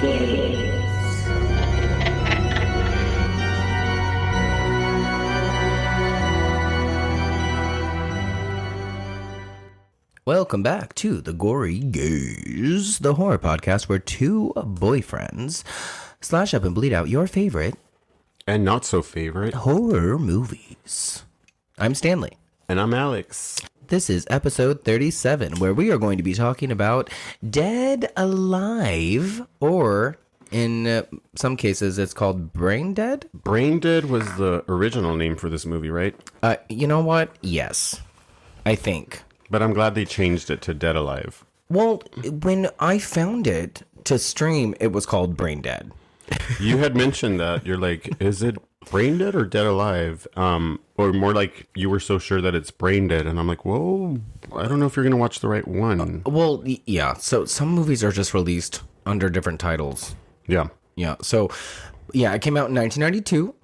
Gays. Welcome back to the Gory Gays, the horror podcast where two boyfriends slash up and bleed out your favorite and not so favorite horror movies. I'm Stanley. And I'm Alex. This is episode 37, where we are going to be talking about Dead Alive, or in some cases it's called Brain Dead. Brain Dead was the original name for this movie, right? You know what? Yes, I think. But I'm glad they changed it to Dead Alive. Well, when I found it to stream, it was called Brain Dead. You had mentioned that. You're like, is it Brain Dead or Dead Alive? Or more like you were so sure that it's Brain Dead. And I'm like, whoa, I don't know if you're going to watch the right one. Well, yeah. So some movies are just released under different titles. Yeah. Yeah. So, yeah, it came out in 1992.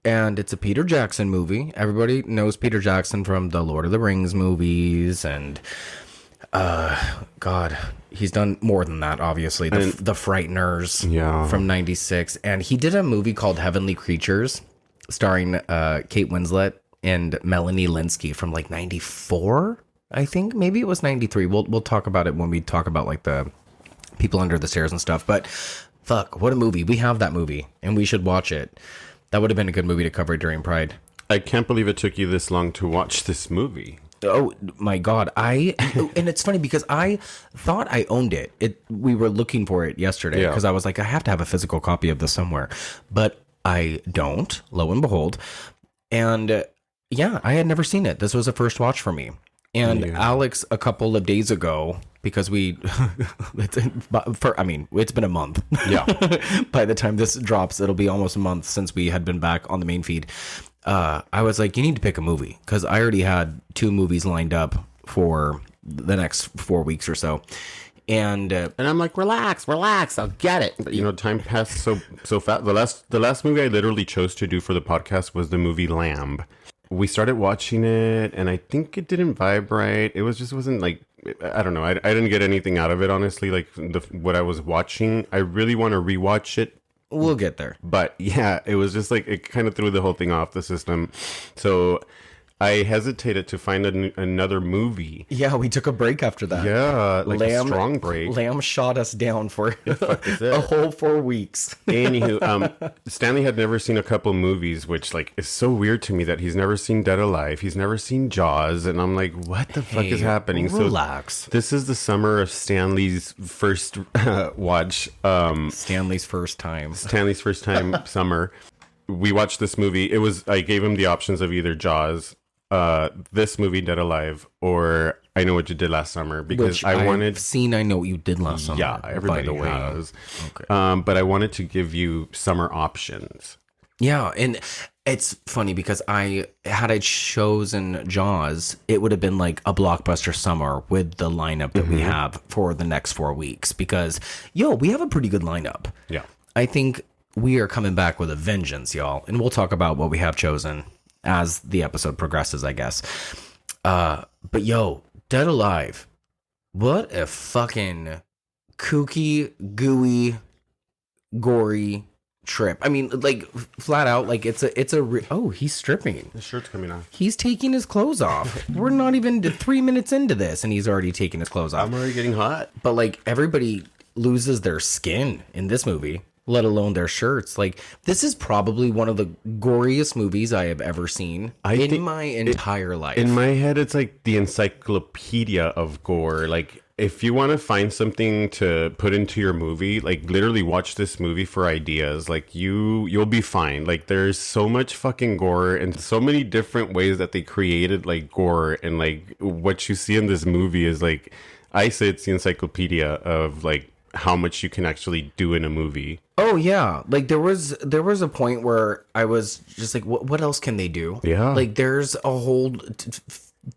And it's a Peter Jackson movie. Everybody knows Peter Jackson from the Lord of the Rings movies. And, God, he's done more than that, obviously. The Frighteners from 96. And he did a movie called Heavenly Creatures, starring Kate Winslet and Melanie Linsky from like 94, I think. Maybe it was 93. We'll talk about it when we talk about like the people under the stairs and stuff. But fuck, what a movie. We have that movie and we should watch it. That would have been a good movie to cover during Pride. I can't believe it took you this long to watch this movie. Oh my God. And it's funny because I thought I owned it. We were looking for it yesterday because I was like, I have to have a physical copy of this somewhere, but I don't, lo and behold. And yeah, I had never seen it. This was a first watch for me. And Alex, a couple of days ago, because it's been a month. Yeah. By the time this drops, it'll be almost a month since we had been back on the main feed. I was like, you need to pick a movie because I already had 2 movies lined up for the next 4 weeks or so. And I'm like, relax, I'll get it. But, time passed so fast. The last movie I literally chose to do for the podcast was the movie Lamb. We started watching it, and I think it didn't vibe right. It wasn't like, I don't know. I didn't get anything out of it, honestly. Like what I was watching, I really want to rewatch it. We'll get there. But yeah, it was just like, it kind of threw the whole thing off the system. So I hesitated to find another movie. Yeah, we took a break after that. Yeah, like a strong break. Lamb shot us down for a whole 4 weeks. Anywho, Stanley had never seen a couple movies, which like is so weird to me that he's never seen Dead Alive. He's never seen Jaws. And I'm like, what the fuck is happening? Relax. So this is the summer of Stanley's first watch. Stanley's first time summer. We watched this movie. I gave him the options of either Jaws, this movie Dead Alive, or I Know What You Did Last Summer, because I Know What You Did Last Summer. Yeah, everybody has. Okay. But I wanted to give you summer options. Yeah, and it's funny because had I chosen Jaws, it would have been like a blockbuster summer with the lineup that we have for the next 4 weeks, because we have a pretty good lineup. Yeah. I think we are coming back with a vengeance, y'all, and we'll talk about what we have chosen as the episode progresses, I guess. But Dead Alive, what a fucking kooky, gooey, gory trip. I mean, like, flat out, like, he's stripping. His shirt's coming off. He's taking his clothes off. We're not even 3 minutes into this, and he's already taking his clothes off. I'm already getting hot. But, like, everybody loses their skin in this movie, let alone their shirts. Like, this is probably one of the goriest movies I have ever seen in my entire life. In my head, it's like the encyclopedia of gore. Like, if you want to find something to put into your movie, like, literally watch this movie for ideas. Like, you'll be fine. Like, there's so much fucking gore and so many different ways that they created, like, gore. And, like, what you see in this movie is, like, I say it's the encyclopedia of, like, how much you can actually do in a movie. Oh yeah, like there was a point where I was just like, what else can they do? Yeah, like there's a whole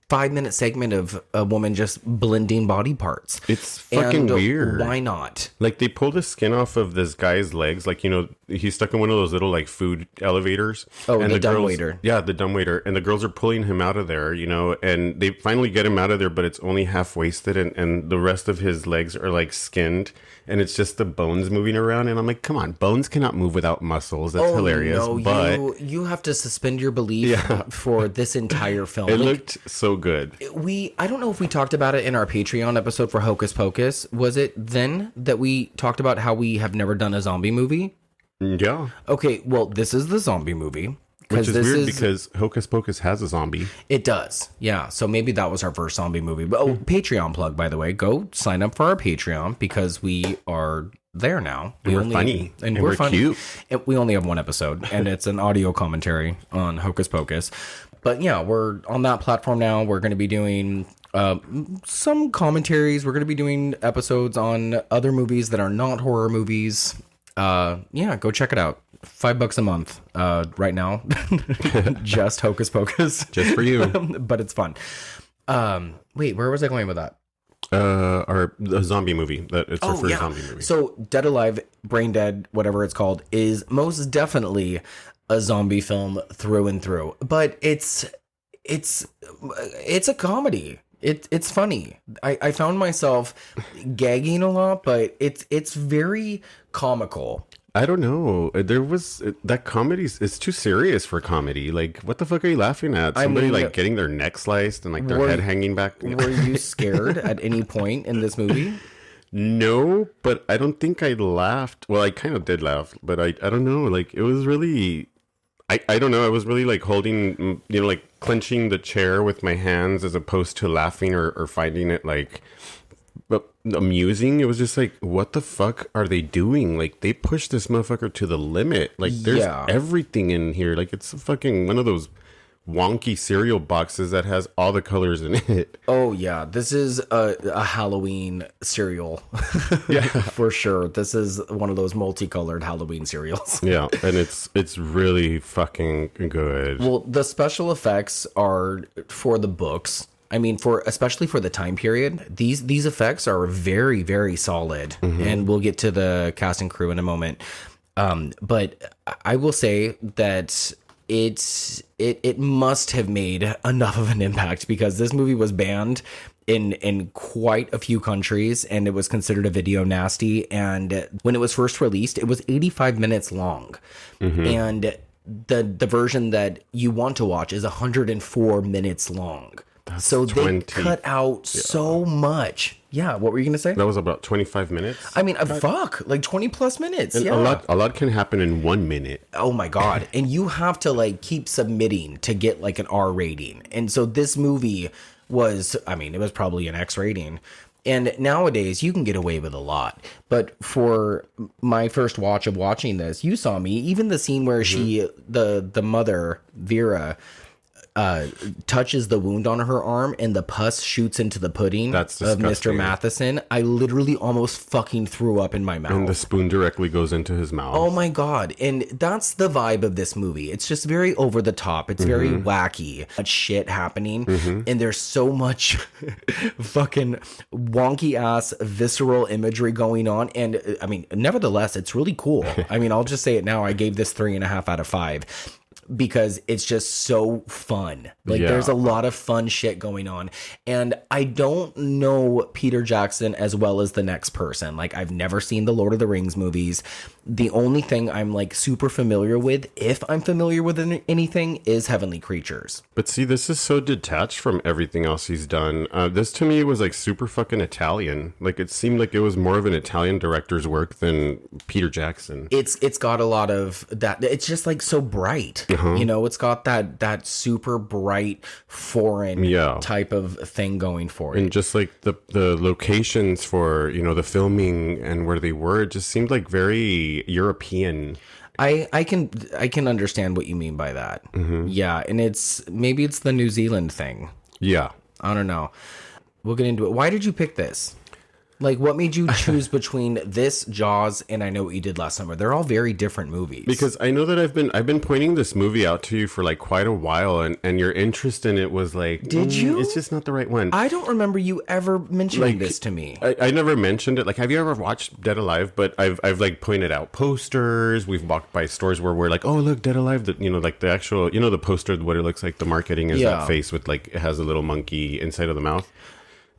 5-minute segment of a woman just blending body parts. It's fucking weird. Why not? Like, they pulled the skin off of this guy's legs. Like, he's stuck in one of those little, like, food elevators. Oh, and the dumbwaiter. Yeah, the dumbwaiter. And the girls are pulling him out of there, and they finally get him out of there, but it's only half-wasted, and the rest of his legs are, like, skinned. And it's just the bones moving around. And I'm like, come on, bones cannot move without muscles. That's hilarious. No, but you have to suspend your belief for this entire film. It looked so good. I don't know if we talked about it in our Patreon episode for Hocus Pocus. Was it then that we talked about how we have never done a zombie movie? Yeah. Okay, well, this is the zombie movie. Which is weird because Hocus Pocus has a zombie. It does. Yeah. So maybe that was our first zombie movie. But Patreon plug, by the way. Go sign up for our Patreon because we are there now. We're funny. And we're funny. Cute. We only have one episode, and it's an audio commentary on Hocus Pocus. But yeah, we're on that platform now. We're going to be doing some commentaries. We're going to be doing episodes on other movies that are not horror movies. Yeah, go check it out. $5 a month right now. Just Hocus Pocus. Just for you. But it's fun. Wait, where was I going with that? The zombie movie. It's our first zombie movie. So Dead Alive, Brain Dead, whatever it's called, is most definitely a zombie film through and through. But it's a comedy. It's funny. I found myself gagging a lot, but it's very comical. I don't know. There was that comedy. It's too serious for comedy. Like, what the fuck are you laughing at? Somebody getting their neck sliced and like their head hanging back. Were you scared at any point in this movie? No, but I don't think I laughed. Well, I kind of did laugh, but I don't know. Like, it was really. I don't know. I was really like holding, like clenching the chair with my hands as opposed to laughing or finding it like amusing. It was just like, what the fuck are they doing? Like, they pushed this motherfucker to the limit. Like, there's everything in here. Like, it's fucking one of those wonky cereal boxes that has all the colors in it. Oh yeah, this is a Halloween cereal. Yeah, for sure. This is one of those multicolored Halloween cereals. Yeah, and it's really fucking good. Well, the special effects are for the books. I mean, especially for the time period, these effects are very, very solid. And we'll get to the cast and crew in a moment. But I will say that it must have made enough of an impact because this movie was banned in quite a few countries and it was considered a video nasty. And when it was first released, it was 85 minutes long. And the version that you want to watch is 104 minutes long. So they cut out so much. Yeah, what were you gonna say? That was about 25 minutes. I mean, like 20 plus minutes. And yeah, a lot can happen in 1 minute. Oh my god! And you have to like keep submitting to get like an R rating. And so this movie was, I mean, it was probably an X rating. And nowadays you can get away with a lot. But for my first watch of watching this, you saw me. Even the scene where the mother Vera touches the wound on her arm and the pus shoots into the pudding of Mr. Matheson. I literally almost fucking threw up in my mouth. And the spoon directly goes into his mouth. Oh my god. And that's the vibe of this movie. It's just very over the top. It's very wacky. Much shit happening. And there's so much fucking wonky ass visceral imagery going on. And I mean, nevertheless, it's really cool. I mean, I'll just say it now. I gave this 3.5 out of 5. Because it's just so fun. Like, there's a lot of fun shit going on. And I don't know Peter Jackson as well as the next person. Like, I've never seen the Lord of the Rings movies. The only thing I'm, like, super familiar with, if I'm familiar with anything, is Heavenly Creatures. But see, this is so detached from everything else he's done. This, to me, was, like, super fucking Italian. Like, it seemed like it was more of an Italian director's work than Peter Jackson. It's got a lot of that. It's just, like, so bright. You know, it's got that super bright foreign type of thing going for it. And just like the locations for, the filming and where they were, it just seemed like very European. I can understand what you mean by that. Yeah, and maybe it's the New Zealand thing. Yeah. I don't know. We'll get into it. Why did you pick this? Like, what made you choose between this, Jaws, and I Know What You Did Last Summer? They're all very different movies. Because I know that I've been pointing this movie out to you for like quite a while, and your interest in it was like, did you? It's just not the right one. I don't remember you ever mentioning this to me. I never mentioned it. Like, have you ever watched Dead Alive? But I've like pointed out posters. We've walked by stores where we're like, oh, look, Dead Alive. Like the actual, the poster, what it looks like. The marketing is that face with like, it has a little monkey inside of the mouth.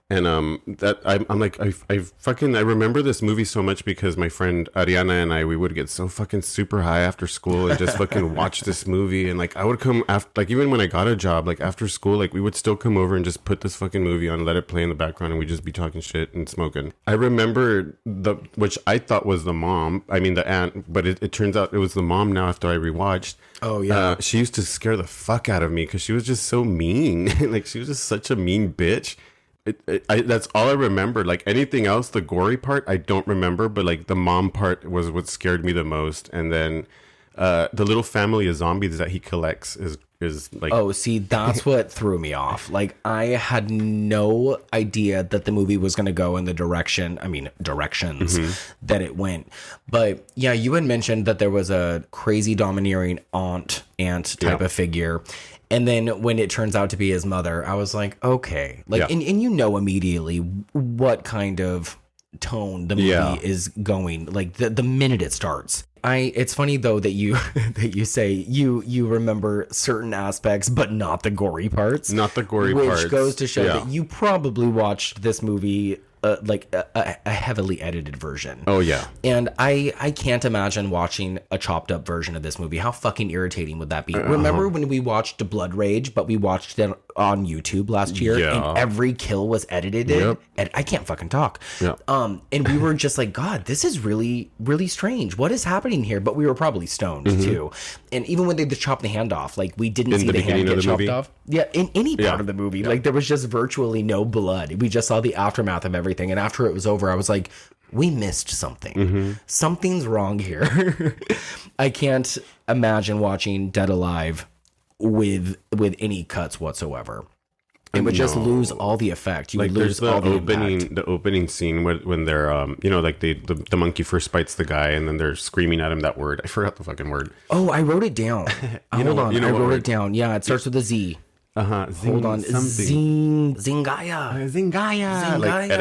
And that I'm like, I remember this movie so much because my friend Ariana and we would get so fucking super high after school and just fucking watch this movie. And like, I would come after, like, even when I got a job, like after school, like we would still come over and just put this fucking movie on, let it play in the background, and we'd just be talking shit and smoking. I remember which I thought was the aunt, but it turns out it was the mom now after I rewatched. Oh yeah. She used to scare the fuck out of me because she was just so mean. Like, she was just such a mean bitch. That's all I remember. Like, anything else, the gory part, I don't remember. But like the mom part was what scared me the most. And then the little family of zombies that he collects is like, oh, see, that's what threw me off. Like, I had no idea that the movie was going to go in the directions that it went. But yeah, you had mentioned that there was a crazy domineering aunt type of figure. And then when it turns out to be his mother, I was like, okay. Like, and immediately what kind of tone the movie is going. Like, the minute it starts. It's funny though that you say you remember certain aspects but not the gory parts. Not the gory parts. Which goes to show that you probably watched this movie like a heavily edited version. Oh yeah. And I can't imagine watching a chopped up version of this movie. How fucking irritating would that be? Remember when we watched Blood Rage, but we watched it on YouTube last year and every kill was edited in? And I can't fucking talk. And we were just like, God, this is really, really strange. What is happening here? But we were probably stoned too. And even when they chopped the hand off, like, we didn't see the hand get chopped off. Yeah, in any part of the movie. Like, there was just virtually no blood. We just saw the aftermath of everything. And after it was over, I was like, we missed something. Something's wrong here. I can't imagine watching Dead Alive with any cuts whatsoever. It would just lose all the effect. You would lose all the impact. The opening scene when they're like the monkey first bites the guy and then they're screaming at him that word. I forgot the fucking word. Oh, I wrote it down. Hold on, I wrote it down. Yeah, it starts with a Z. Hold on. Zingaya. Like, at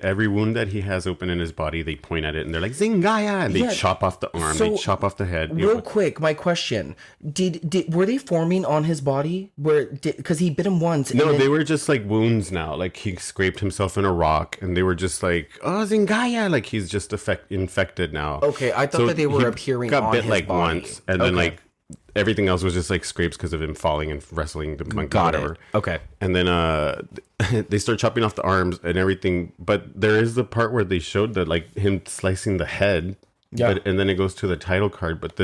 every wound that he has open in his body, they point at it and they're like, Zingaya, and they chop off the arm, they chop off the head. Real quick, my question: were they forming on his body? Because he bit him once? No, they were just like wounds now. Like, he scraped himself in a rock, and they were just like, oh, Zingaya, like he's just infected now. Okay, I thought that they were appearing on his body. Got bit like once, and then like. Everything else was just like scrapes because of him falling and wrestling the monkey. Got it. Okay. And then they start chopping off the arms and everything. But there is the part where they showed that, like, him slicing the head. Yeah. And then it goes to the title card. But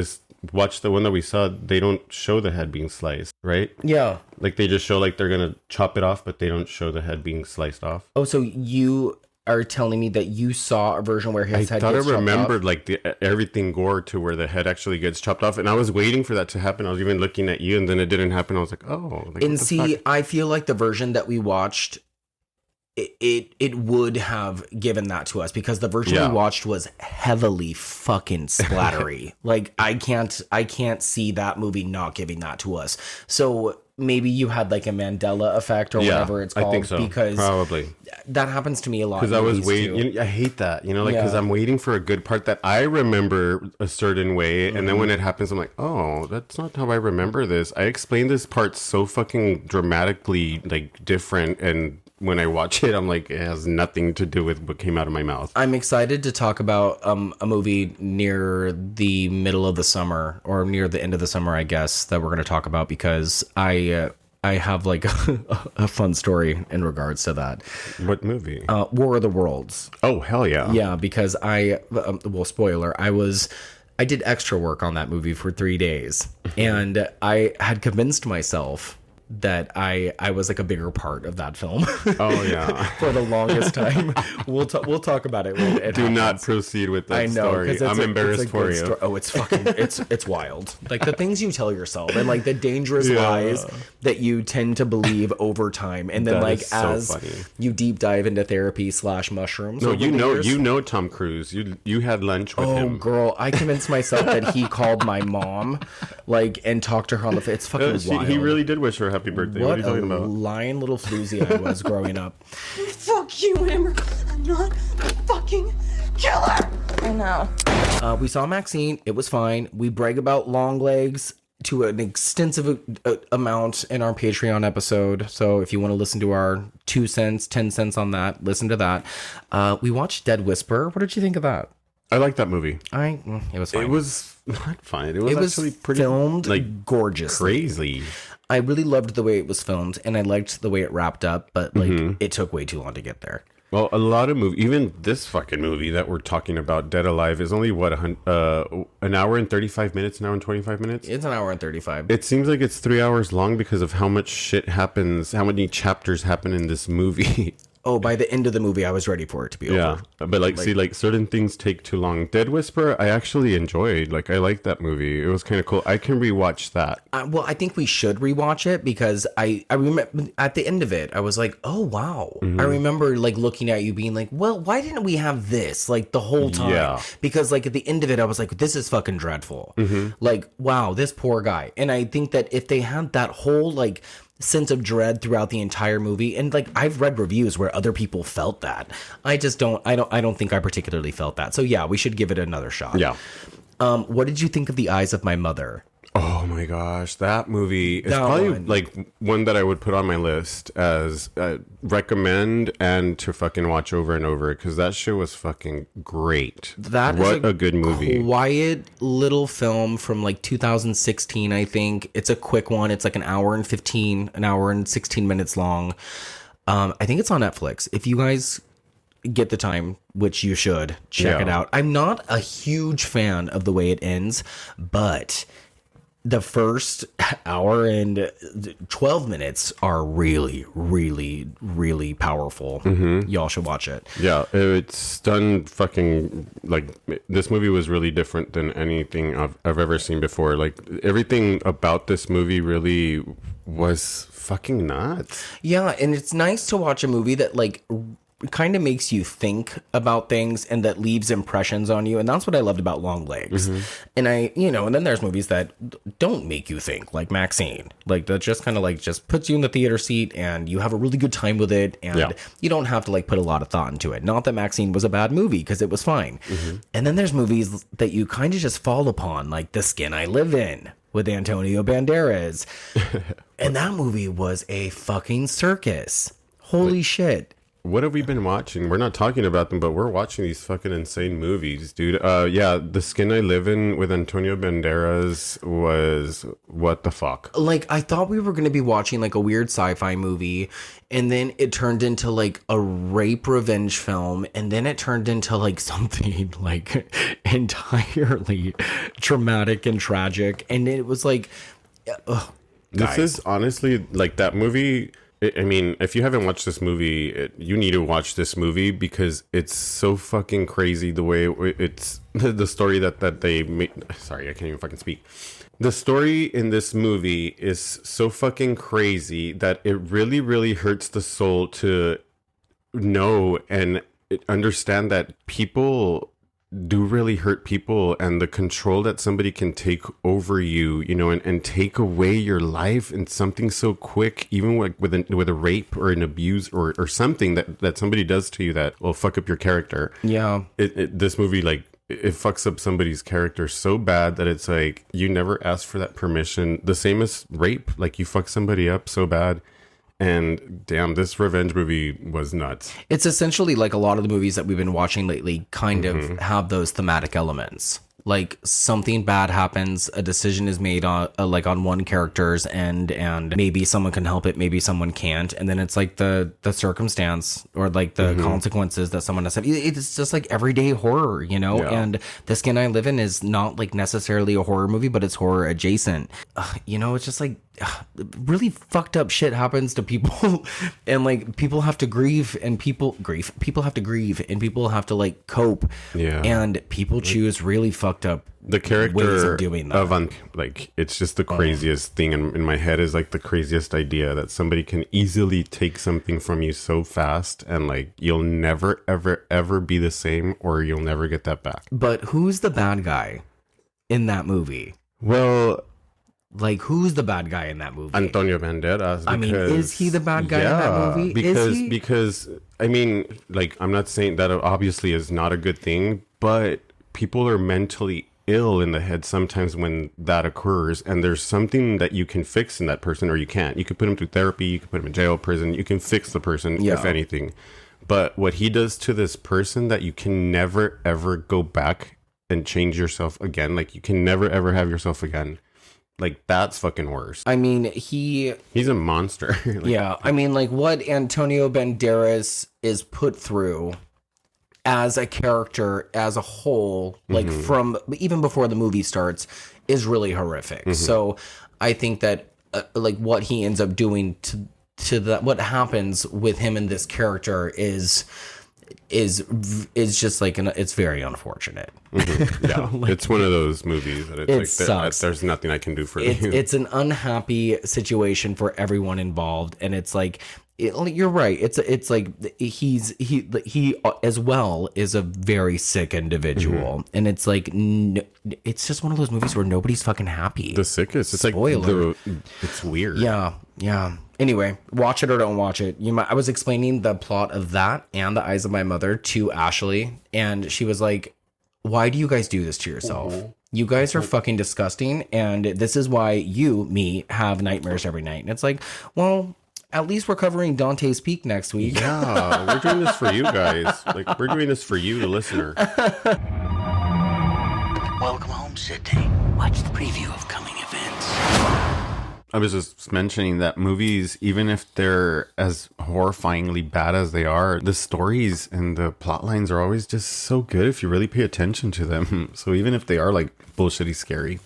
watch the one that we saw, they don't show the head being sliced, right? Yeah. Like, they just show like they're going to chop it off, but they don't show the head being sliced off. Oh, so you are telling me that you saw a version where his head gets chopped off? I remembered like everything gore to where the head actually gets chopped off, and I was waiting for that to happen. I was even looking at you, and then it didn't happen. I was like, oh. Like, and see, I feel like the version that we watched, it would have given that to us, because the version we watched was heavily fucking splattery. Like, I can't see that movie not giving that to us. So maybe you had like a Mandela effect or whatever it's called. I think so. Because probably that happens to me a lot. Because I was waiting. I hate that, because I'm waiting for a good part that I remember a certain way, and then when it happens, I'm like, oh, that's not how I remember this. I explained this part so fucking dramatically, like, different, and when I watch it, I'm like, it has nothing to do with what came out of my mouth. I'm excited to talk about a movie near the middle of the summer, or near the end of the summer, I guess, that we're going to talk about, because I have like a fun story in regards to that. What movie? War of the Worlds. Oh, hell yeah. Yeah, because well, spoiler, I did extra work on that movie for 3 days, and I had convinced myself that I was like a bigger part of that film. Oh yeah. For the longest time. We'll talk about it when it Do happens. not proceed with that I know, story. I'm embarrassed for you. Oh, it's fucking it's wild. Like the things you tell yourself and like the dangerous lies that you tend to believe over time, and then That like is so as funny. you deep dive into therapy / mushrooms. No, over the years. you know Tom Cruise. You had lunch with him. Oh, girl, I convinced myself that he called my mom, like, and talked to her on the phone. It's fucking wild. He really did wish her a happy birthday. What are you talking about? Lying little floozy I was growing up. Fuck you, Amber. I'm not a fucking killer. I know. We saw Maxine. It was fine. We brag about long legs to an extensive amount in our Patreon episode. So if you want to listen to our 2 cents, 10 cents on that, listen to that. We watched Dead Whisper. What did you think of that? I like that movie. It was fine. It was not fine. It was actually pretty filmed like gorgeous, crazy. I really loved the way it was filmed, and I liked the way it wrapped up, but like it took way too long to get there. Well, a lot of movies, even this fucking movie that we're talking about, Dead Alive, is only an hour and 35 minutes, an hour and 25 minutes. It's an hour and 35. It seems like it's 3 hours long because of how much shit happens, how many chapters happen in this movie. Oh, by the end of the movie, I was ready for it to be over. Yeah, but like, see, like certain things take too long. Dead Whisper, I actually enjoyed. Like, I liked that movie. It was kind of cool. I can rewatch that. Well, I think we should rewatch it because I remember at the end of it, I was like, oh, wow. I remember like looking at you being like, well, why didn't we have this like the whole time? Yeah. Because like at the end of it, I was like, this is fucking dreadful. Like, wow, this poor guy. And I think that if they had that whole like sense of dread throughout the entire movie, and like I've read reviews where other people felt that, I don't think I particularly felt that. So yeah, we should give it another shot. Yeah. What did you think of The Eyes of My Mother? Oh my gosh, that movie is That probably one. like one that I would put on my list as recommend and to fucking watch over and over because that shit was fucking great. That what is a good movie. Quiet little film from like 2016, I think. It's a quick one. It's like an hour and 16 minutes long. I think it's on Netflix. If you guys get the time, which you should, check it out. I'm not a huge fan of the way it ends, but the first hour and 12 minutes are really, really, really powerful. Y'all should watch it. Yeah, it's done fucking like this movie was really different than anything I've ever seen before. Like everything about this movie really was fucking nuts. Yeah, and it's nice to watch a movie that like kind of makes you think about things and that leaves impressions on you, and that's what I loved about Long Legs. And and then there's movies that don't make you think, like Maxine, like that just kind of like just puts you in the theater seat and you have a really good time with it, and you don't have to like put a lot of thought into it. Not that Maxine was a bad movie, because it was fine. And then there's movies that you kind of just fall upon, like The Skin I Live In with Antonio Banderas. And that movie was a fucking circus. Holy shit. What have we been watching? We're not talking about them, but we're watching these fucking insane movies, dude. Yeah, The Skin I Live In with Antonio Banderas was what the fuck? Like, I thought we were going to be watching like a weird sci-fi movie, and then it turned into like a rape revenge film, and then it turned into like something like entirely traumatic and tragic, and it was like, This is honestly like that movie. I mean, if you haven't watched this movie, you need to watch this movie because it's so fucking crazy the way it's the story that they made. Sorry, I can't even fucking speak. The story in this movie is so fucking crazy that it really, really hurts the soul to know and understand that people do really hurt people, and the control that somebody can take over you, and take away your life in something so quick, even like with a rape or an abuse or something that somebody does to you that will fuck up your character. yeah. This movie, like, it fucks up somebody's character so bad that it's like you never asked for that permission. The same as rape, like you fuck somebody up so bad. And damn, this revenge movie was nuts. It's essentially like a lot of the movies that we've been watching lately kind of have those thematic elements. like something bad happens, a decision is made on like on one character's end, and maybe someone can help it, maybe someone can't, and then it's like the circumstance or like the consequences that someone has. It's just like everyday horror, you know. Yeah. And The Skin I Live In is not like necessarily a horror movie, but it's horror adjacent. You know, it's just like really fucked up shit happens to people, and like people have to grieve, and people have to grieve, and people have to like cope. Yeah. And people choose really fucked up The character ways of doing that. Like, it's just the craziest thing in my head is like the craziest idea that somebody can easily take something from you so fast, and like you'll never ever ever be the same, or you'll never get that back. But who's the bad guy in that movie? Well, like, who's the bad guy in that movie? Antonio Banderas. I mean, is he the bad guy in that movie? Because I mean, like, I'm not saying that obviously is not a good thing, but people are mentally ill in the head sometimes when that occurs, and there's something that you can fix in that person, or you can't. You can put him through therapy, you can put him in jail, prison, you can fix the person, if anything. But what he does to this person, that you can never ever go back and change yourself again, like you can never ever have yourself again. Like, that's fucking worse. I mean, he's a monster. Like, yeah, I mean, like, what Antonio Banderas is put through as a character, as a whole, like, from even before the movie starts, is really horrific. So I think that, like, what he ends up doing to that, what happens with him in this character is just like it's very unfortunate. Yeah, like, it's one of those movies that it's sucks. There's nothing I can do for you. It's an unhappy situation for everyone involved, and it's like you're right. It's like he as well is a very sick individual, and it's like it's just one of those movies where nobody's fucking happy. The sickest. It's Spoiler. like it's weird. Yeah. Anyway, watch it or don't watch it. I was explaining the plot of that and The Eyes of My Mother to Ashley, and she was like, "Why do you guys do this to yourself? You guys are fucking disgusting, and this is why me, have nightmares every night." And it's like, well, at least we're covering Dante's Peak next week. Yeah, we're doing this for you guys. Like, we're doing this for you, the listener. Welcome home, Sydney. Watch the preview of coming events. I was just mentioning that movies, even if they're as horrifyingly bad as they are, the stories and the plot lines are always just so good if you really pay attention to them. So even if they are like bullshitty scary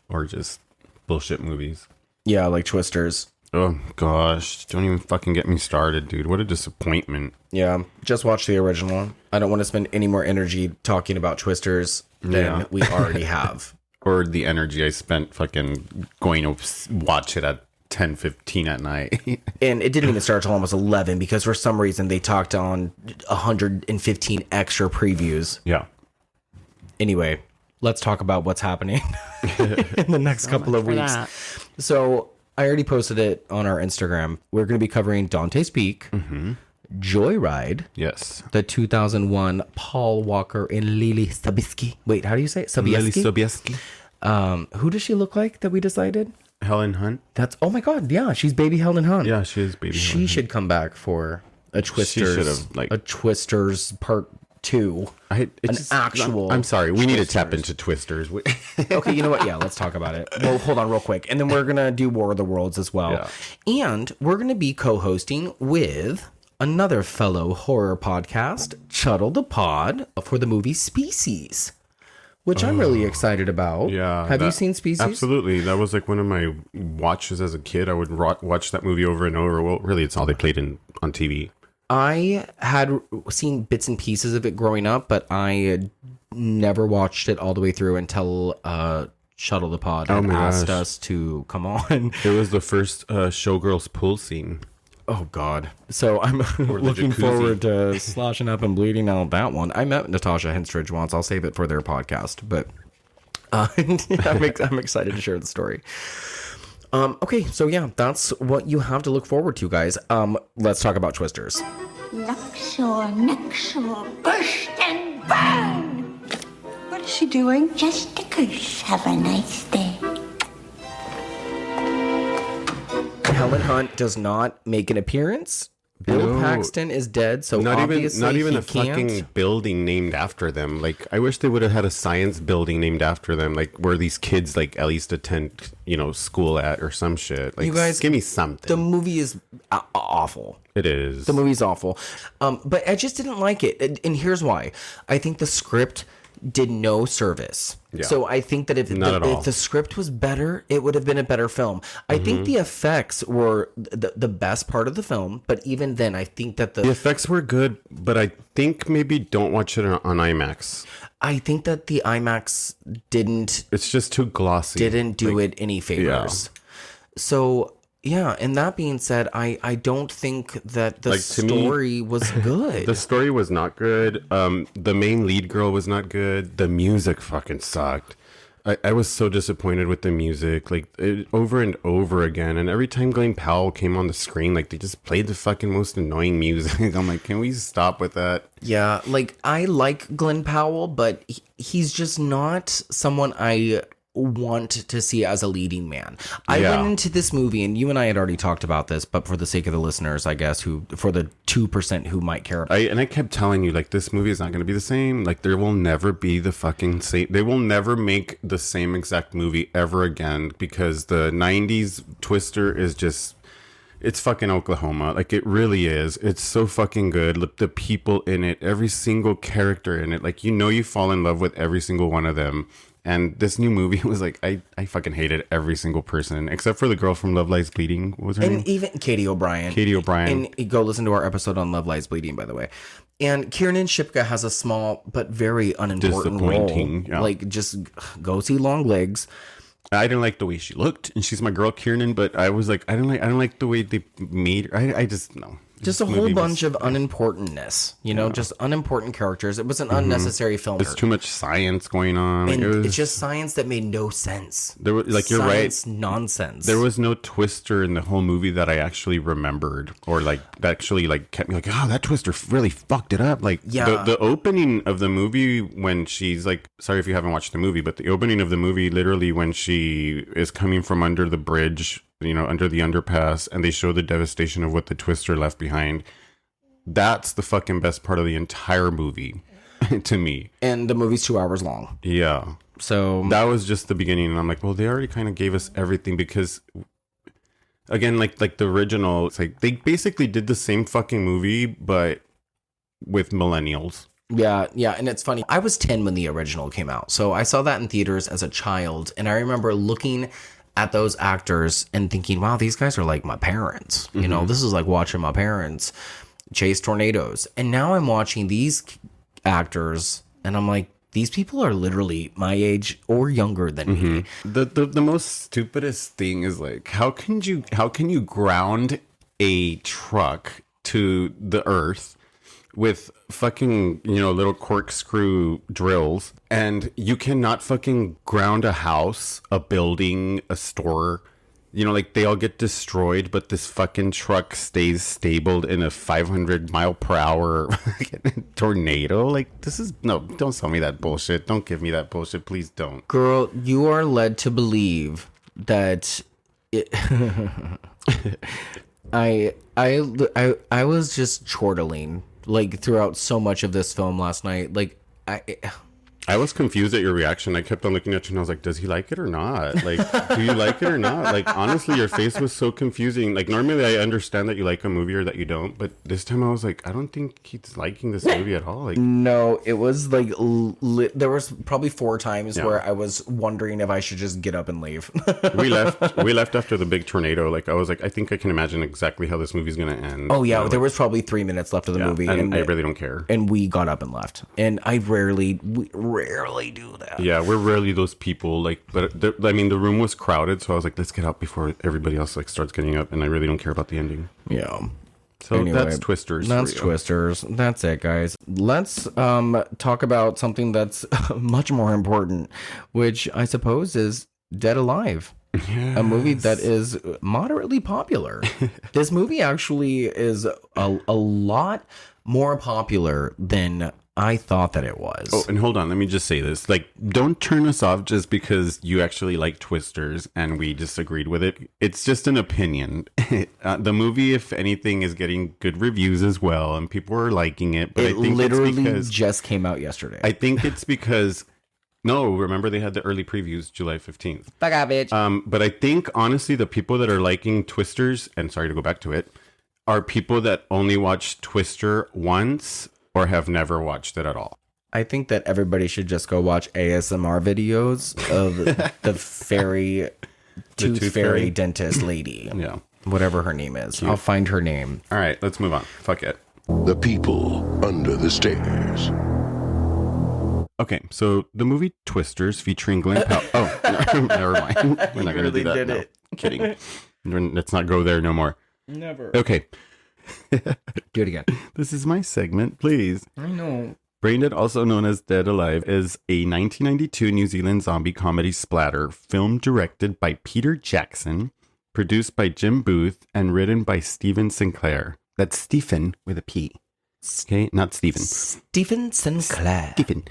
or just bullshit movies. Yeah, like Twisters. Oh gosh, don't even fucking get me started, dude. What a disappointment. Yeah, just watch the original. I don't want to spend any more energy talking about Twisters than we already have. Or the energy I spent fucking going to watch it at 10:15 at night. And it didn't even start till almost 11 because for some reason they talked on 115 extra previews. Yeah. Anyway, let's talk about what's happening in the next couple of weeks. So I already posted it on our Instagram. We're going to be covering Dante's Peak, Joyride. Yes. The 2001 Paul Walker and Lily Sobieski. Wait, how do you say it? Sobieski? Lily Sobieski. Who does she look like that we decided? Helen Hunt. That's, oh my God, yeah, she's baby Helen Hunt. Yeah, she is baby Helen She Hunt. should come back for a Twisters, a Twisters part 2. I'm sorry, we need to tap into Twisters. Okay, you know what? Yeah, let's talk about it. Well, hold on real quick. And then we're going to do War of the Worlds as well. Yeah. And we're going to be co-hosting with another fellow horror podcast, Chuddle the Pod, for the movie Species, which I'm really excited about. Yeah. Have you seen Species? Absolutely. That was like one of my watches as a kid. I would watch that movie over and over. Well, really, it's all they played on TV. I had seen bits and pieces of it growing up, but I never watched it all the way through until Shuttle the Pod asked us to come on. It was the first Showgirls pool scene. Oh, God. So I'm looking forward to sloshing up and bleeding out that one. I met Natasha Henstridge once. I'll save it for their podcast, but I'm excited to share the story. Okay, so yeah, that's what you have to look forward to, guys. Let's talk about Twisters. Luxor, burst and burn! What is she doing? Just a goose. Have a nice day. Helen Hunt does not make an appearance Bill Paxton is dead, so not obviously even he a fucking can't. building named after them. Like, I wish they would have had a science building named after them, like where these kids like at least attend, school at or some shit. Like, You guys, give me something. The movie is awful. It is. The movie's awful. But I just didn't like it. And here's why. I think the script did no service. Yeah. So I think that if the script was better, it would have been a better film. I think the effects were the best part of the film. But even then, I think that the effects were good, but I think maybe don't watch it on IMAX. I think that the IMAX didn't... It's just too glossy. Didn't do it any favors. Yeah. So... Yeah, and that being said, I don't think that the story was good. The story was not good. The main lead girl was not good. The music fucking sucked. I was so disappointed with the music, over and over again. And every time Glenn Powell came on the screen, they just played the fucking most annoying music. I'm like, can we stop with that? Yeah, I like Glenn Powell, but he's just not someone I want to see as a leading man. I went into this movie, and you and I had already talked about this, but for the sake of the listeners, I guess, for the 2% who might care about I kept telling you, this movie is not going to be the same. There will never be the fucking same. They will never make the same exact movie ever again, because the 90s Twister is just... It's fucking Oklahoma. It really is. It's so fucking good. The people in it, every single character in it, you fall in love with every single one of them. And this new movie was I fucking hated every single person except for the girl from Love Lies Bleeding. What was her name? And even Katie O'Brien. And go listen to our episode on Love Lies Bleeding, by the way. And Kiernan Shipka has a small but very unimportant role. Yeah. Just go see Long Legs. I didn't like the way she looked, and she's my girl Kiernan, but I was I don't like the way they made her. I just no. Just a whole bunch of unimportness, just unimportant characters. It was an unnecessary film. There's too much science going on. And it's just science that made no sense. There was, you're right. Nonsense. There was no twister in the whole movie that I actually remembered, or that actually kept me oh, that twister really fucked it up. The opening of the movie when she's sorry if you haven't watched the movie, but the opening of the movie, literally when she is coming from under the bridge, under the underpass, and they show the devastation of what the twister left behind. That's the fucking best part of the entire movie to me. And the movie's 2 hours long. Yeah. So that was just the beginning. And I'm well, they already kind of gave us everything, because again, like the original, it's they basically did the same fucking movie, but with millennials. Yeah. And it's funny. I was 10 when the original came out. So I saw that in theaters as a child. And I remember looking at those actors and thinking, wow, these guys are like my parents. This is like watching my parents chase tornadoes. And now I'm watching these actors and I'm like, these people are literally my age or younger than me. The most stupidest thing is how can you ground a truck to the earth with fucking, little corkscrew drills, and you cannot fucking ground a house, a building, a store. They all get destroyed, but this fucking truck stays stabled in a 500 mile per hour tornado. This is no, don't sell me that bullshit. Don't give me that bullshit. Please don't. Girl, you are led to believe that I was just chortling throughout so much of this film last night. I was confused at your reaction. I kept on looking at you and I was like, does he like it or not? Do you like it or not? Honestly, your face was so confusing. Normally I understand that you like a movie or that you don't, but this time I was like, I don't think he's liking this movie at all. No, it was there was probably 4 times where I was wondering if I should just get up and leave. We left after the big tornado. I was like, I think I can imagine exactly how this movie's going to end. Oh yeah, there was probably 3 minutes left of the movie. And I really don't care. And we got up and left. And I rarely do that. Yeah, we're rarely those people. But the room was crowded, so I was like, let's get out before everybody else starts getting up. And I really don't care about the ending. Yeah. So anyway, that's Twisters. That's Twisters. That's it, guys. Let's talk about something that's much more important, which I suppose is Dead Alive. Yes. A movie that is moderately popular. This movie actually is a lot more popular than I thought that it was. Oh, and hold on, let me just say this. Like, don't turn us off just because you actually like Twisters and we disagreed with it. It's just an opinion. The movie, if anything, is getting good reviews as well, and people are liking it. But it I think literally it's because, just came out yesterday. I think it's because... No, remember they had the early previews July 15th. Fuck off, bitch. But I think, honestly, the people that are liking Twisters, and sorry to go back to it, are people that only watch Twister once or have never watched it at all. I think that everybody should just go watch ASMR videos of the fairy, tooth fairy dentist lady. Yeah. Whatever her name is. Cute. I'll find her name. All right, let's move on. Fuck it. The people under the stairs. Okay, so the movie Twisters featuring Glenn Powell. Oh, no, never mind. We're not going to do that. Did no. it. Kidding. Let's not go there no more. Never. Okay. Do it again. This is my segment, please. I know. Braindead, also known as Dead Alive, is a 1992 New Zealand zombie comedy splatter, film directed by Peter Jackson, produced by Jim Booth, and written by Stephen Sinclair. That's Stephen with a P. Okay, not Stephen. Stephen Sinclair. Stephen.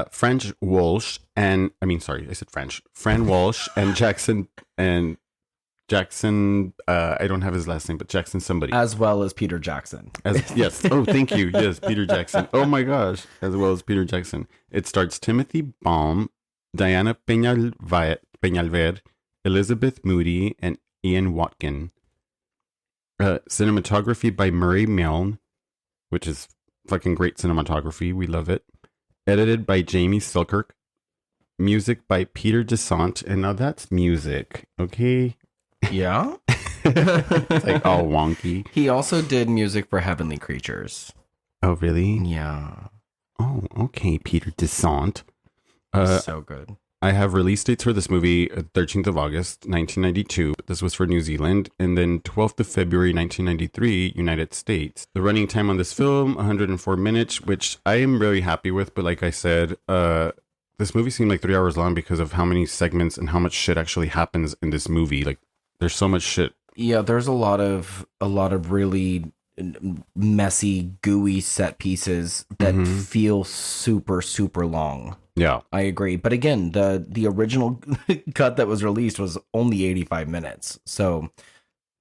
French Walsh and I said French. Fran Walsh and Jackson. I don't have his last name, but Jackson somebody. As well as Peter Jackson. Yes. Oh, thank you. Yes, Peter Jackson. Oh my gosh. As well as Peter Jackson. It starts Timothy Baum, Diana Peñalver, Elizabeth Moody, and Ian Watkin. Cinematography by Murray Milne, which is fucking great cinematography. We love it. Edited by Jamie Selkirk. Music by Peter Desant. And now that's music. Okay. Yeah. It's like all wonky. He also did music for Heavenly Creatures. Oh, really? Yeah. Oh, okay. Peter Desant. So good. I have release dates for this movie, 13th of August, 1992. This was for New Zealand. And then 12th of February, 1993, United States. The running time on this film, 104 minutes, which I am really happy with. But like I said, this movie seemed like 3 hours long because of how many segments and how much shit actually happens in this movie. Like, there's so much shit. Yeah, there's a lot of really messy, gooey set pieces that feel super, super long. Yeah, I agree. But again, the original cut that was released was only 85 minutes. So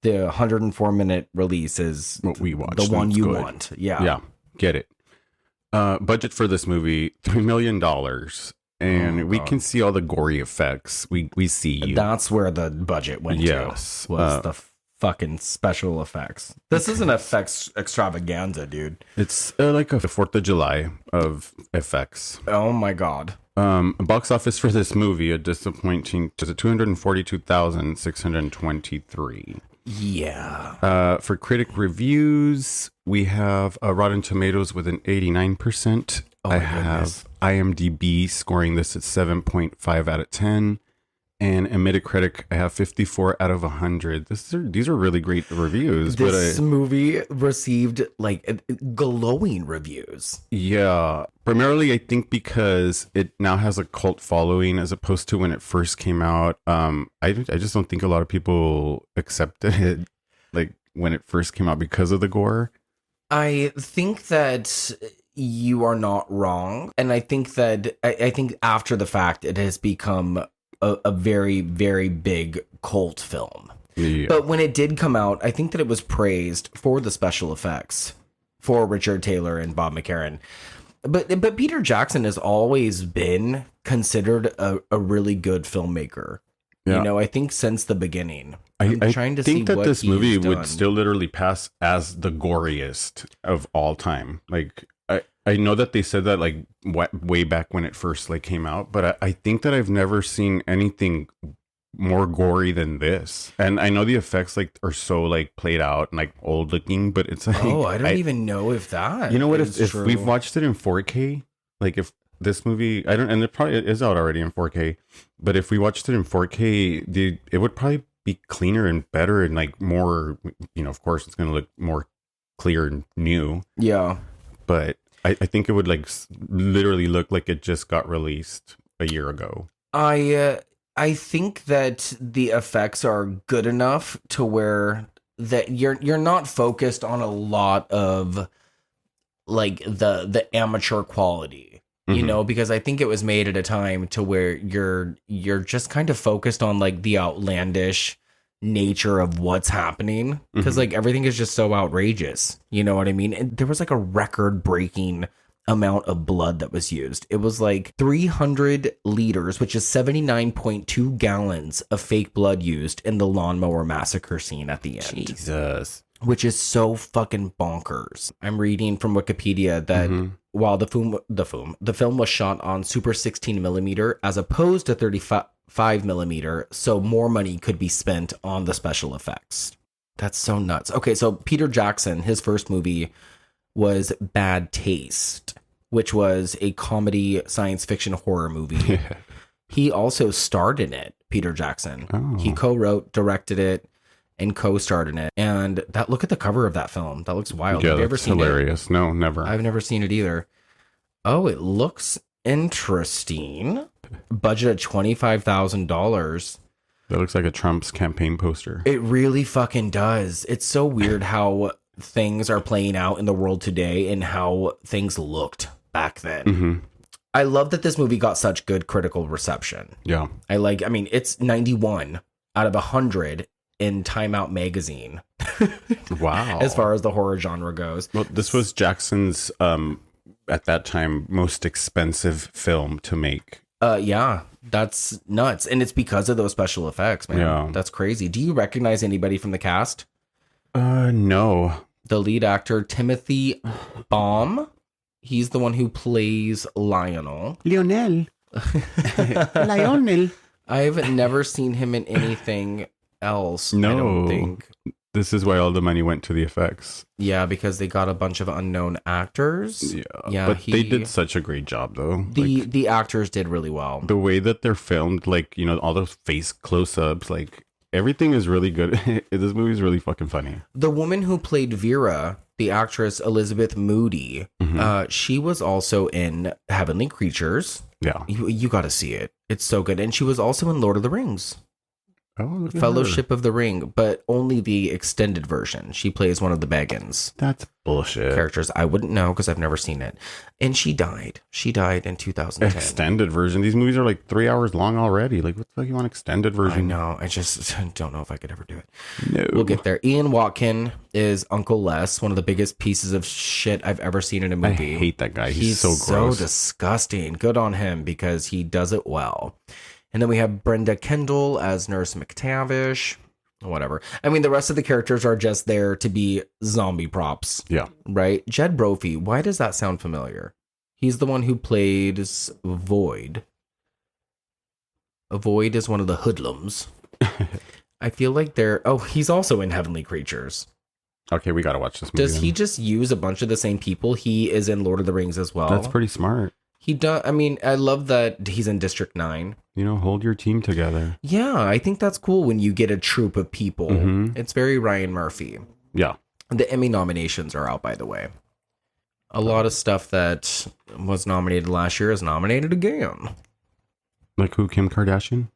the 104-minute release is what we watched. The one you want. Yeah. Yeah, get it. Budget for this movie, $3 million. And we can see all the gory effects. We see you. That's where the budget went to. Was the fucking special effects. This is an effects extravaganza, dude. It's like a 4th of July of effects. Oh my god. Box office for this movie, a disappointing to 242,623. Yeah. For critic reviews, we have Rotten Tomatoes with an 89%. I have IMDb scoring this at 7.5 out of 10. And a Metacritic, I have 54 out of 100. These are really great reviews. This movie received like glowing reviews. Yeah. Primarily, I think because it now has a cult following as opposed to when it first came out. I just don't think a lot of people accepted it like when it first came out because of the gore. I think that you are not wrong. And I think that I think after the fact, it has become a very, very big cult film. Yeah. But when it did come out, I think that it was praised for the special effects for Richard Taylor and Bob McCarran. But Peter Jackson has always been considered a really good filmmaker. Yeah. You know, I think since the beginning. I'm trying to think see that what this movie done. would still literally pass as the goriest of all time. Like, I know that they said that like way back when it first like came out, but I think that I've never seen anything more gory than this. And I know the effects like are so like played out and like old looking, but it's like, I don't even know if that. You know what? If we've watched it in 4K, like if this movie, and it probably is out already in 4K, but if we watched it in 4K, it would probably be cleaner and better and like more, you know, of course it's going to look more clear and new. Yeah. But I think it would like literally look like it just got released a year ago. I think that the effects are good enough to where that you're not focused on a lot of like the amateur quality, you know, because I think it was made at a time to where you're just kind of focused on like the outlandish nature of what's happening, because like everything is just so outrageous, you know what I mean? And there was like a record breaking amount of blood that was used. It was like 300 liters, which is 79.2 gallons of fake blood used in the lawnmower massacre scene at the end. Jesus. Which is so fucking bonkers. I'm reading from Wikipedia that while the film was shot on Super 16 millimeter as opposed to 35 millimeter, so more money could be spent on the special effects. That's so nuts. Okay, so Peter Jackson, his first movie was Bad Taste, which was a comedy science fiction horror movie. He also starred in it, Peter Jackson. Oh. He co-wrote, directed it, and co-starred in it. And look at the cover of that film. That looks wild. Yeah, have you ever seen hilarious. It? No, never. I've never seen it either. Oh, it looks interesting. Budget at $25,000. That looks like a Trump's campaign poster. It really fucking does. It's so weird how things are playing out in the world today and how things looked back then. I love that this movie got such good critical reception. Yeah. I mean, it's 91 out of 100 in Time Out magazine. Wow. As far as the horror genre goes. Well, this was Jackson's, at that time, most expensive film to make. Yeah, that's nuts. And it's because of those special effects, man. Yeah. That's crazy. Do you recognize anybody from the cast? No. The lead actor, Timothy Baum. He's the one who plays Lionel. Lionel. Lionel. I've never seen him in anything else. No. I don't think. This is why all the money went to the effects. Yeah, because they got a bunch of unknown actors. Yeah, but they did such a great job, though. The actors did really well. The way that they're filmed, like, you know, all those face close-ups, like, everything is really good. This movie is really fucking funny. The woman who played Vera, the actress Elizabeth Moody, she was also in Heavenly Creatures. Yeah. You got to see it. It's so good. And she was also in Lord of the Rings. Oh, Fellowship of the Ring, but only the extended version. She plays one of the Baggins. That's bullshit. Characters. I wouldn't know because I've never seen it. And she died. She died in 2010. Extended version. These movies are like 3 hours long already. Like, what the fuck you want extended version? I know. I just don't know if I could ever do it. No. We'll get there. Ian Watkin is Uncle Les, one of the biggest pieces of shit I've ever seen in a movie. I hate that guy. He's so gross. So disgusting. Good on him because he does it well. And then we have Brenda Kendall as Nurse McTavish. Whatever. I mean, the rest of the characters are just there to be zombie props. Yeah. Right? Jed Brophy. Why does that sound familiar? He's the one who plays Void. Void is one of the hoodlums. I feel like he's also in Heavenly Creatures. Okay, we gotta watch this movie. Does he just use a bunch of the same people? He is in Lord of the Rings as well. That's pretty smart. He does. I mean, I love that he's in District 9. You know, hold your team together. Yeah, I think that's cool when you get a troupe of people. It's very Ryan Murphy. Yeah. The Emmy nominations are out, by the way. A lot of stuff that was nominated last year is nominated again. Like who? Kim Kardashian?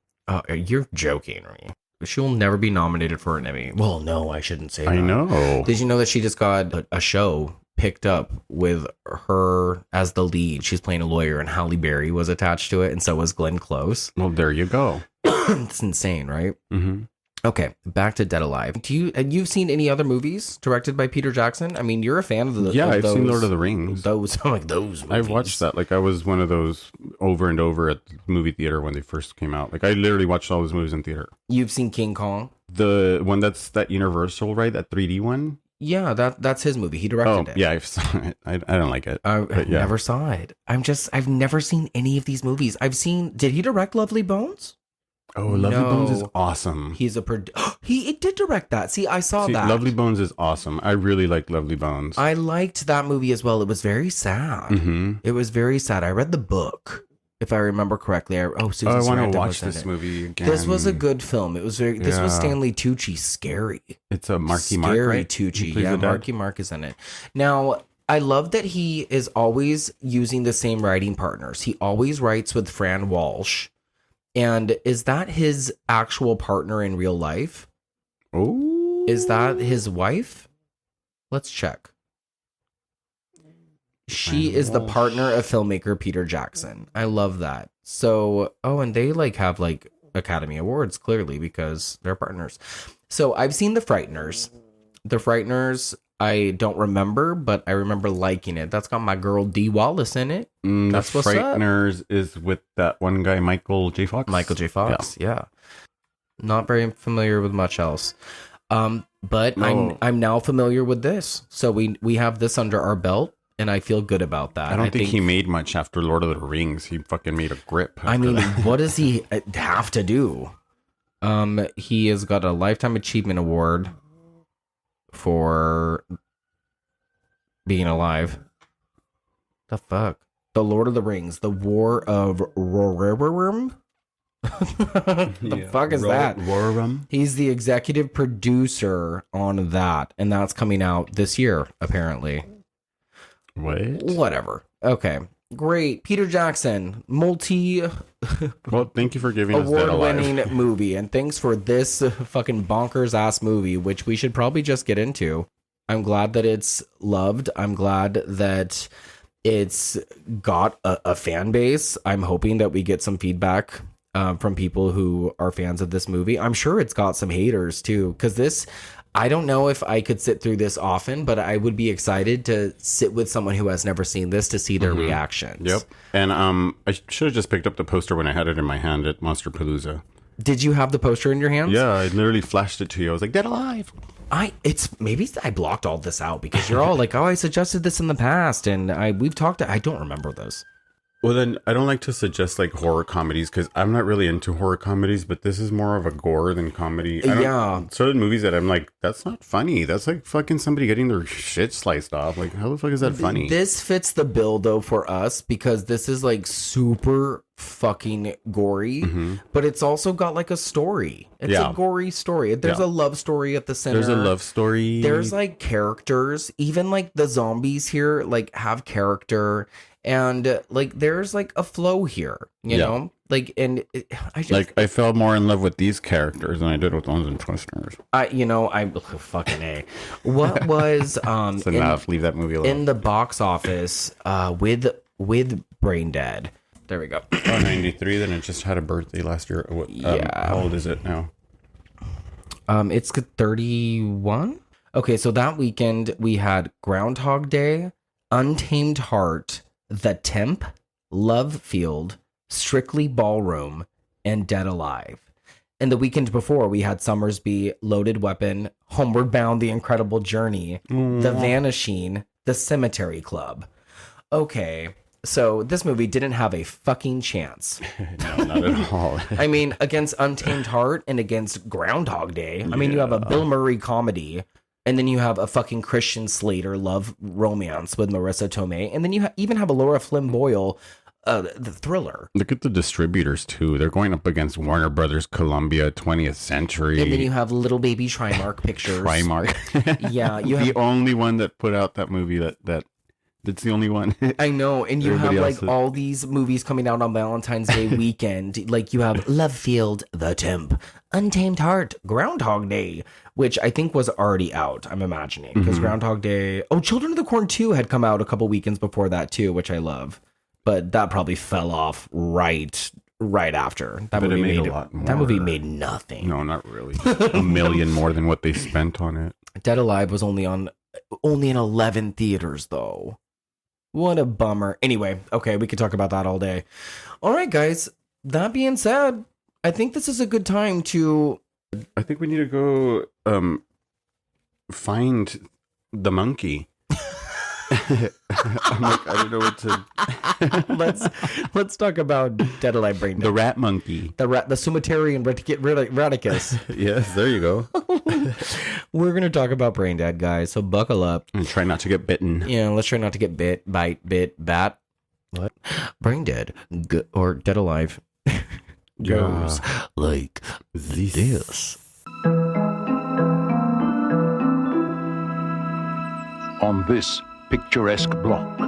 You're joking, right? She'll never be nominated for an Emmy. Well, no, I shouldn't say that. I know. Did you know that she just got a show picked up with her as the lead? She's playing a lawyer, and Halle Berry was attached to it, and so was Glenn Close. Well, there you go. It's insane, right? Mm-hmm. Okay, back to Dead Alive. You've seen any other movies directed by Peter Jackson? I mean, you're a fan of the I've seen Lord of the Rings. Those movies. I've watched that. Like, I was one of those over and over at the movie theater when they first came out. Like, I literally watched all those movies in theater. You've seen King Kong? The one that's that Universal, right? That 3D one? Yeah, that's his movie. He directed it. Yeah, I saw it. I don't like it. I never saw it. I've never seen any of these movies. Did he direct Lovely Bones? Oh, Lovely Bones is awesome. He did direct that. See, I saw that. Lovely Bones is awesome. I really like Lovely Bones. I liked that movie as well. It was very sad. Mm-hmm. It was very sad. I read the book, if I remember correctly. Susan I want Sarandon to watch this movie again. This was a good film. It was This was Stanley Tucci. Scary. It's a Marky Mark, Scary right? Tucci. Yeah, Marky Mark is in it. Now, I love that he is always using the same writing partners. He always writes with Fran Walsh. And is that his actual partner in real life? Oh. Is that his wife? Let's check. She is the partner of filmmaker Peter Jackson. I love that. So, and they like have like Academy Awards clearly because they're partners. So I've seen The Frighteners. The Frighteners, I don't remember, but I remember liking it. That's got my girl Dee Wallace in it. That's The Frighteners is with that one guy, Michael J. Fox. Michael J. Fox, yeah. Not very familiar with much else. But no. I'm now familiar with this. So we have this under our belt, and I feel good about that. I don't think he made much after Lord of the Rings. He fucking made a grip. I mean, what does he have to do? He has got a Lifetime Achievement Award for being alive. The fuck? The Lord of the Rings, The War of Rohirrim? The fuck is that? Rohirrim? He's the executive producer on that, and that's coming out this year, apparently. What? Whatever. Okay. Great. Peter Jackson, Well, thank you for giving us that award-winning movie, and thanks for this fucking bonkers-ass movie, which we should probably just get into. I'm glad that it's loved. I'm glad that it's got a fan base. I'm hoping that we get some feedback from people who are fans of this movie. I'm sure it's got some haters, too, because this... I don't know if I could sit through this often, but I would be excited to sit with someone who has never seen this to see their reactions. Yep. And I should have just picked up the poster when I had it in my hand at Monsterpalooza. Did you have the poster in your hands? Yeah, I literally flashed it to you. I was like, Dead Alive. Maybe I blocked all this out because you're all like, oh, I suggested this in the past, and we've talked. I don't remember those. Well, then I don't like to suggest like horror comedies because I'm not really into horror comedies, but this is more of a gore than comedy. Yeah. Certain movies that I'm like, that's not funny. That's like fucking somebody getting their shit sliced off. Like, how the fuck is that funny? This fits the bill though for us because this is like super fucking gory, but it's also got like a story. It's a gory story. There's a love story at the center. There's a love story. There's like characters. Even like the zombies here like have character. And like there's like a flow here, you know, like, and I fell more in love with these characters than I did with ones in Twisters. Fucking A. What was That's enough. Leave that movie alone. In the box office with BRAINDEAD. There we go. 93. Then it just had a birthday last year. How old is it now? It's 31. Okay, so that weekend we had Groundhog Day, Untamed Heart, The Temp, Love Field, Strictly Ballroom, and Dead Alive. And the weekend before, we had Summersby, Loaded Weapon, Homeward Bound, The Incredible Journey, The Vanishing, The Cemetery Club. Okay, so this movie didn't have a fucking chance. No, not at all. I mean, against Untamed Heart and against Groundhog Day. I mean, you have a Bill Murray comedy. And then you have a fucking Christian Slater love romance with Marissa Tomei. And then you even have a Laura Flynn Boyle, the thriller. Look at the distributors, too. They're going up against Warner Brothers, Columbia, 20th Century. And then you have Little Baby Trimark Pictures. Trimark. Yeah. You have the only one that put out that movie that's the only one. I know. And you have like all these movies coming out on Valentine's Day weekend. Like you have Love Field, The Temp, Untamed Heart, Groundhog Day, which I think was already out, I'm imagining. Because Groundhog Day... Oh, Children of the Corn 2 had come out a couple weekends before that too, which I love. But that probably fell off right after. That movie made a lot more. That movie made nothing. No, not really. $1 million more than what they spent on it. Dead Alive was only in 11 theaters, though. What a bummer. Anyway, okay, we could talk about that all day. All right, guys. That being said, I think this is a good time to... I think we need to go find the monkey. I'm like, I don't know what to... let's talk about Dead Alive BRAINDEAD. The rat monkey. The Sumatarian Raticus. Yes, there you go. We're going to talk about BRAINDEAD, guys, so buckle up. And try not to get bitten. Yeah, let's try not to get bit, bat. What? BRAINDEAD, or Dead Alive, goes like this. On this picturesque block,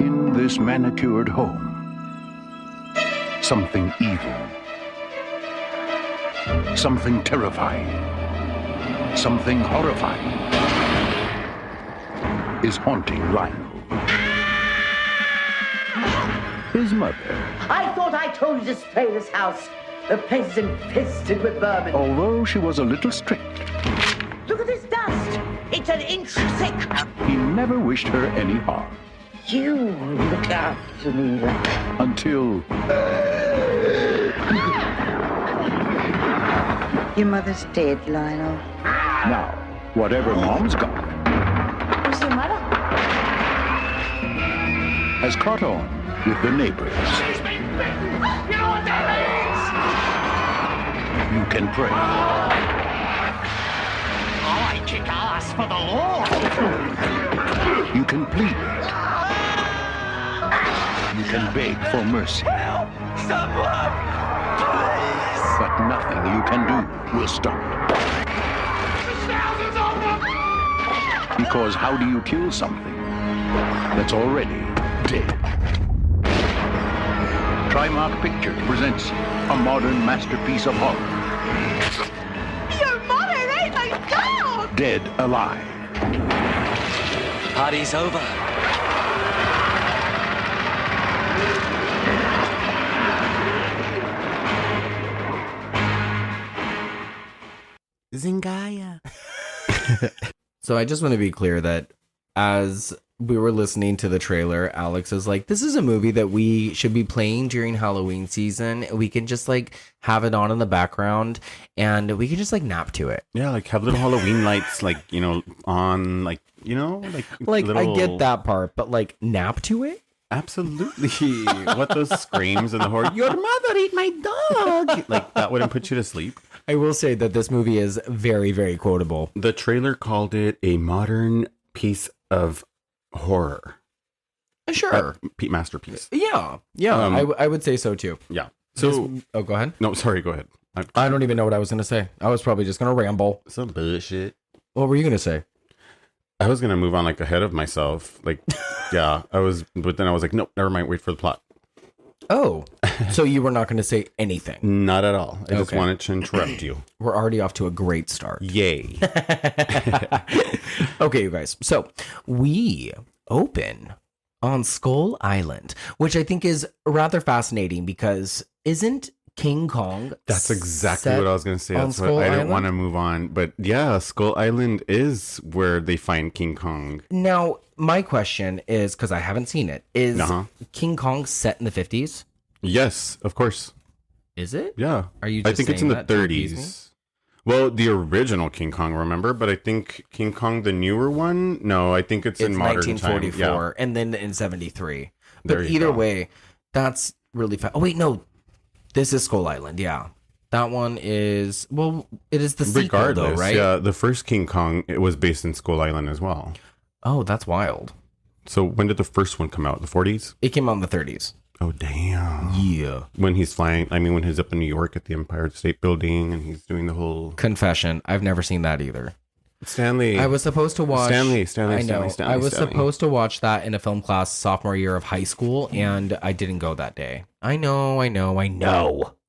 in this manicured home, something evil, something terrifying, something horrifying is haunting Lionel. his mother. I thought I told you to spray this house. The place is infested with vermin. Although she was a little strict, Look at this dust. It's an inch thick. he never wished her any harm. You look after me. Until Your mother's dead, Lionel. now, whatever Mom's got Where's your mother? has caught on with the neighbors. You know what that means? You can pray. Oh, I kick ass for the Lord. You can plead. You can beg for mercy. Someone, please. But nothing you can do will stop it. There's thousands of them. Because how do you kill something that's already dead? Trimark Pictures presents a modern masterpiece of horror. Your mother ate my dog! Dead Alive. Party's over. Zingaya. So I just want to be clear that as we were listening to the trailer, Alex is like, this is a movie that we should be playing during Halloween season. We can just like have it on in the background and we can just like nap to it. Yeah, like have little Halloween lights, like, you know, on, like, you know, like I get that part, but like nap to it? Absolutely. What those screams and the horror, your mother ate my dog. Like that wouldn't put you to sleep. I will say that this movie is very, very quotable. The trailer called it a modern piece of horror. Sure. Masterpiece. Yeah. I would say so too. Yeah. So, go ahead. no, sorry, go ahead. I don't even know what I was going to say. I was probably just going to ramble. Some bullshit. What were you going to say? I was going to move on like ahead of myself. Like, yeah, but then I was like, nope, never mind. Wait for the plot. Oh, so you were not going to say anything? Not at all. I just Okay. wanted to interrupt you. We're already off to a great start. Yay. Okay, you guys. So we open on Skull Island, which I think is rather fascinating because isn't King Kong? That's exactly set what I was going to say. on That's what Skull I didn't Island? want to move on. But yeah, Skull Island is where they find King Kong. Now, my question is, because I haven't seen it, is Uh-huh. King Kong set in the 50s? Yes, of course. Is it? Yeah. Are you I just think it's in saying the that to appease me? 30s. Well, the original King Kong, remember? But I think King Kong, the newer one, no, I think it's in modern time. 1944 Yeah. and then in 73. There But you either go. way, that's really fun. Oh, wait, no. This is Skull Island, yeah. That one is, well, it is the sequel, Regardless, though, right? yeah, the first King Kong, it was based in Skull Island as well. Oh, that's wild. So when did the first one come out? The 40s? It came out in the 30s. Oh, damn. Yeah. When he's flying, when he's up in New York at the Empire State Building and he's doing the whole... Confession, I've never seen that either. Stanley. I was supposed to watch... Stanley. I know. I was supposed to watch that in a film class sophomore year of high school, and I didn't go that day. I know.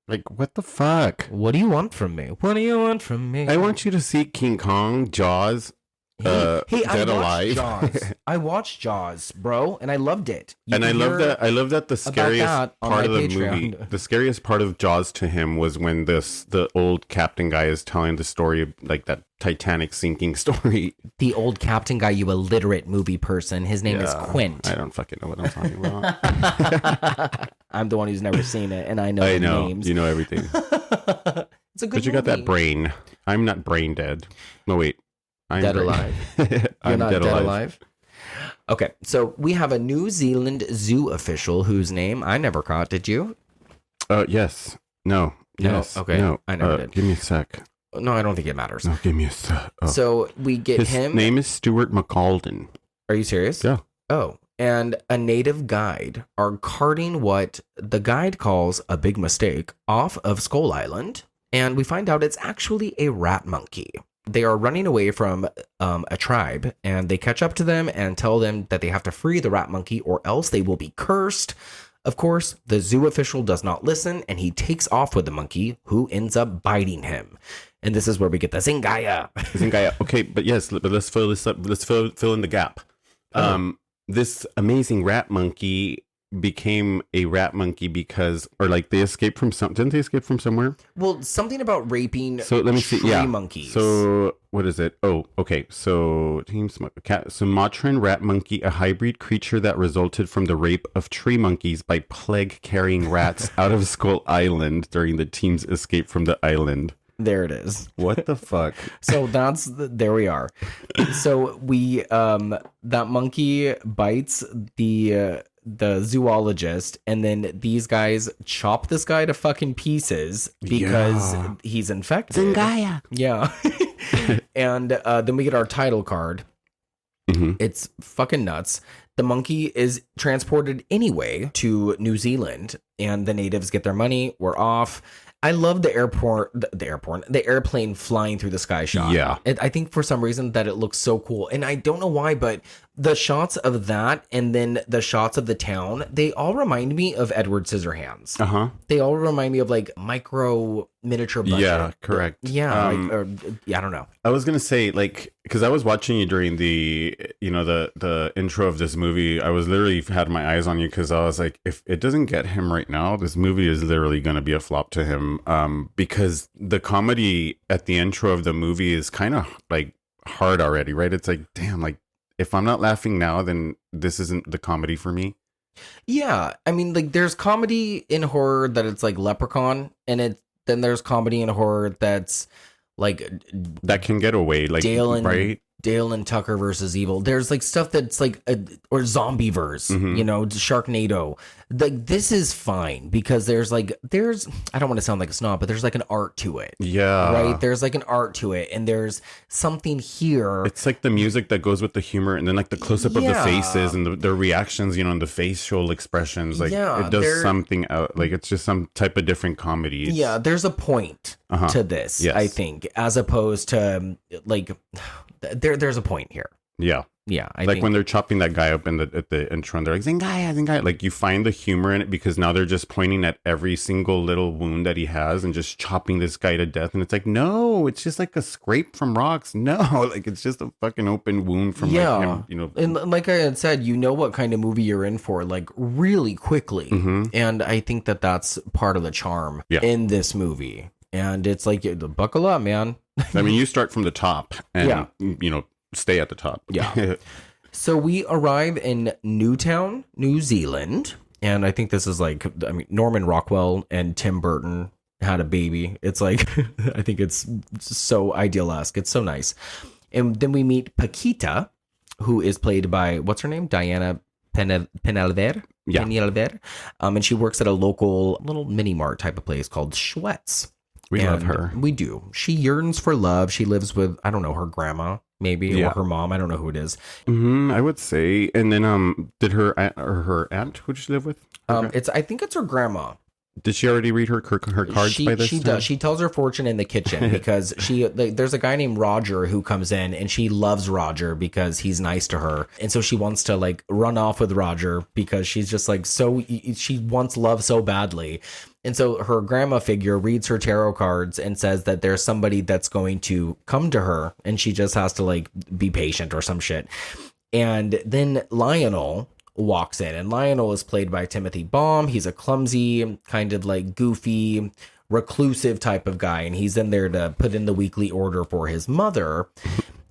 Like, what the fuck? What do you want from me? What do you want from me? I want you to see King Kong, Jaws, Hey, I Dead watched Alive. Jaws. I watched Jaws, bro, and I loved it. You And I can love hear that. I love that the scariest that on part of my the Patreon. movie, the scariest part of Jaws to him was when the old captain guy is telling the story of like that Titanic sinking story. The old captain guy, you illiterate movie person. His name is Quint. I don't fucking know what I'm talking about. I'm the one who's never seen it, and I know the names. You know everything. It's a good But you got that movie. brain. I'm not brain dead. No, wait. I'm Dead brain- alive. I'm You're not dead alive. Okay, so we have a New Zealand zoo official whose name I never caught. Did you? Yes. No. No, Yes. okay. No. I never did. Give me a sec. No, I don't think it matters. No, give me a sec. Oh. So we get His him. name is Stuart McAlden. Are you serious? Yeah. Oh, and a native guide are carting what the guide calls a big mistake off of Skull Island, and we find out it's actually a rat monkey. They are running away from a tribe, and they catch up to them and tell them that they have to free the rat monkey or else they will be cursed. Of course, the zoo official does not listen, and he takes off with the monkey, who ends up biting him. And this is where we get the Zingaya. Zingaya. Okay, but yes, but let's fill this up. Let's fill in the gap. This amazing rat monkey became a rat monkey because, or like they escaped from didn't they escape from somewhere? Well, something about raping so let me see. tree Yeah. monkeys. So what is it? Oh, okay. So Sumatran rat monkey, a hybrid creature that resulted from the rape of tree monkeys by plague carrying rats out of Skull Island during the team's escape from the island. There it is. What the fuck? So there we are. So we that monkey bites the zoologist, and then these guys chop this guy to fucking pieces because he's infected. Zingaya. Yeah. And then we get our title card. Mm-hmm. It's fucking nuts. The monkey is transported anyway to New Zealand, and the natives get their money. We're off. I love the airplane flying through the sky shot. Yeah. I think for some reason that it looks so cool. And I don't know why, but the shots of that and then the shots of the town, they all remind me of Edward Scissorhands. Uh-huh. They all remind me of like micro miniature budget. Yeah, correct. Yeah. I don't know. I was going to say, like, because I was watching you during the intro of this movie. I was literally had my eyes on you because I was like, if it doesn't get him right now, this movie is literally going to be a flop to him. Because the comedy at the intro of the movie is kind of like hard already, right? It's like, damn, like if I'm not laughing now, then this isn't the comedy for me. Yeah. I mean, like there's comedy in horror that it's like Leprechaun, and then there's comedy in horror that's like that can get away, like Dale and Tucker versus Evil. There's like stuff that's like or Zombieverse, Sharknado. Like this is fine because there's I don't want to sound like a snob, but there's like an art to it. Yeah. Right? There's like an art to it, and there's something here. It's like the music that goes with the humor, and then like the close up of the faces and the reactions, and the facial expressions. Like it does something out. Like it's just some type of different comedy. There's a point to this, yes. I think, as opposed to like there's a point here. Yeah. Yeah, I like think. When they're chopping that guy up at the intro, and they're like Zingaya, Zingaya. Like you find the humor in it because now they're just pointing at every single little wound that he has and just chopping this guy to death. And it's like, no, it's just like a scrape from rocks. No, like it's just a fucking open wound from like him, And like I had said, what kind of movie you're in for, like really quickly. Mm-hmm. And I think that that's part of the charm in this movie. And it's like, buckle up, man. I mean, you start from the top and stay at the top. Yeah. So we arrive in Newtown, New Zealand. And I think this is Norman Rockwell and Tim Burton had a baby. It's like, I think it's so ideal-esque. It's so nice. And then we meet Paquita, who is played by, what's her name? Diana Penalver. Yeah. Penalver. And she works at a local little mini mart type of place called Schwett's. We love her. We do. She yearns for love. She lives with, I don't know, her grandma, maybe, or her mom. I don't know who it is. I would say. And then, did her aunt, who did she live with? I think it's her grandma. Did she already read her cards by this time? She does. She tells her fortune in the kitchen because there's a guy named Roger who comes in, and she loves Roger because he's nice to her. And so she wants to like run off with Roger because she's just like she wants love so badly. And so her grandma figure reads her tarot cards and says that there's somebody that's going to come to her, and she just has to like be patient or some shit. And then Lionel walks in, and Lionel is played by Timothy Baum. He's a clumsy, kind of like goofy, reclusive type of guy, and he's in there to put in the weekly order for his mother.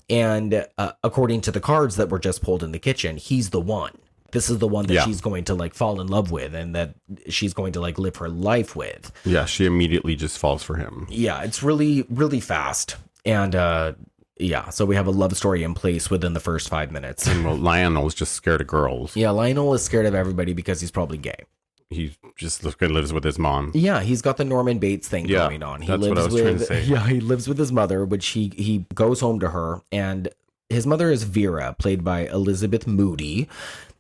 And according to the cards that were just pulled in the kitchen, he's the one. This is the one that she's going to like fall in love with, and that she's going to like live her life with. Yeah, she immediately just falls for him. Yeah, it's really, really fast. And so we have a love story in place within the first 5 minutes. And Lionel is just scared of girls. Yeah, Lionel is scared of everybody because he's probably gay. He just lives with his mom. Yeah, he's got the Norman Bates thing going on. That's what I was trying to say. Yeah, he lives with his mother, which he goes home to her. And his mother is Vera, played by Elizabeth Moody.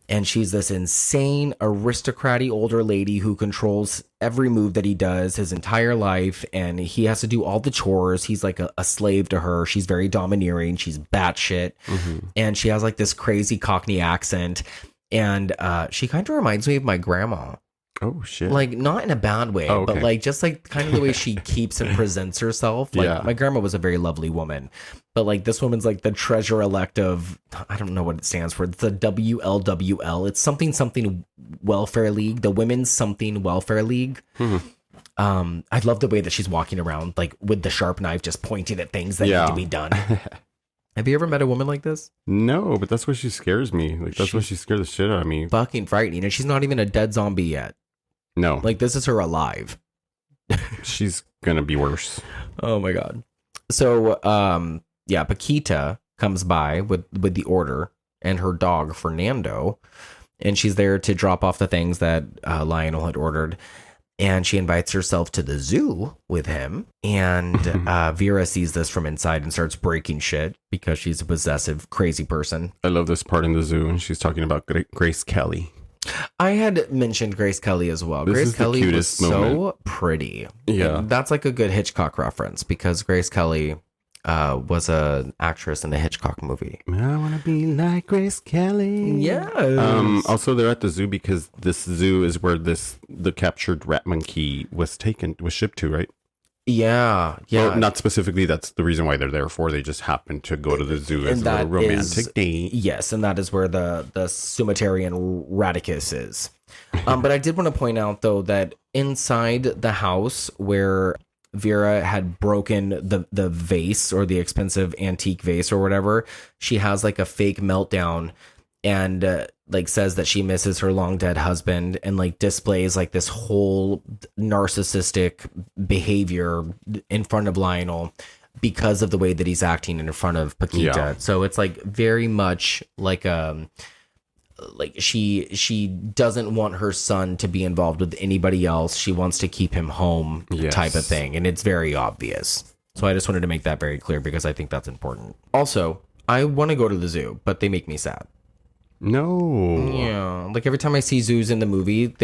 And she's this insane, aristocratic older lady who controls every move that he does his entire life. And he has to do all the chores. He's like a slave to her. She's very domineering. She's batshit. Mm-hmm. And she has like this crazy Cockney accent. And she kind of reminds me of my grandma. Oh, shit. Like, not in a bad way, but like just like kind of the way she keeps and presents herself. Like, my grandma was a very lovely woman, but like this woman's like the treasure elect of, I don't know what it stands for. It's the WLWL. It's something welfare league, the Women's Something Welfare League. I love the way that she's walking around like with the sharp knife just pointing at things that need to be done. Have you ever met a woman like this? No, but that's what she scares me. Like that's what she scared the shit out of me. Fucking frightening. And she's not even a dead zombie yet. No. Like this is her alive. She's gonna be worse. Oh my god. So Paquita comes by with the order and her dog Fernando, and she's there to drop off the things that Lionel had ordered, and she invites herself to the zoo with him, and Vera sees this from inside and starts breaking shit because she's a possessive crazy person. I love this part in the zoo, and she's talking about Grace Kelly. I had mentioned Grace Kelly as well. This Grace is the Kelly was cutest so moment. pretty. Yeah. And that's like a good Hitchcock reference because Grace Kelly was an actress in the Hitchcock movie. I want to be like Grace Kelly. Yes. Also, they're at the zoo because this zoo is where the captured rat monkey was shipped to, right? Yeah. Well, not specifically. That's the reason why they're there for. They just happen to go to the zoo as a romantic date. Yes, and that is where the Sumatarian Radicus is. But I did want to point out, though, that inside the house where Vera had broken the vase or the expensive antique vase or whatever, she has like a fake meltdown and like says that she misses her long dead husband and like displays like this whole narcissistic behavior in front of Lionel because of the way that he's acting in front of Paquita. Yeah. So it's like very much like she doesn't want her son to be involved with anybody else. She wants to keep him home type of thing. And it's very obvious. So I just wanted to make that very clear because I think that's important. Also, I want to go to the zoo, but they make me sad. No. Yeah. Like every time I see zoos in the movie,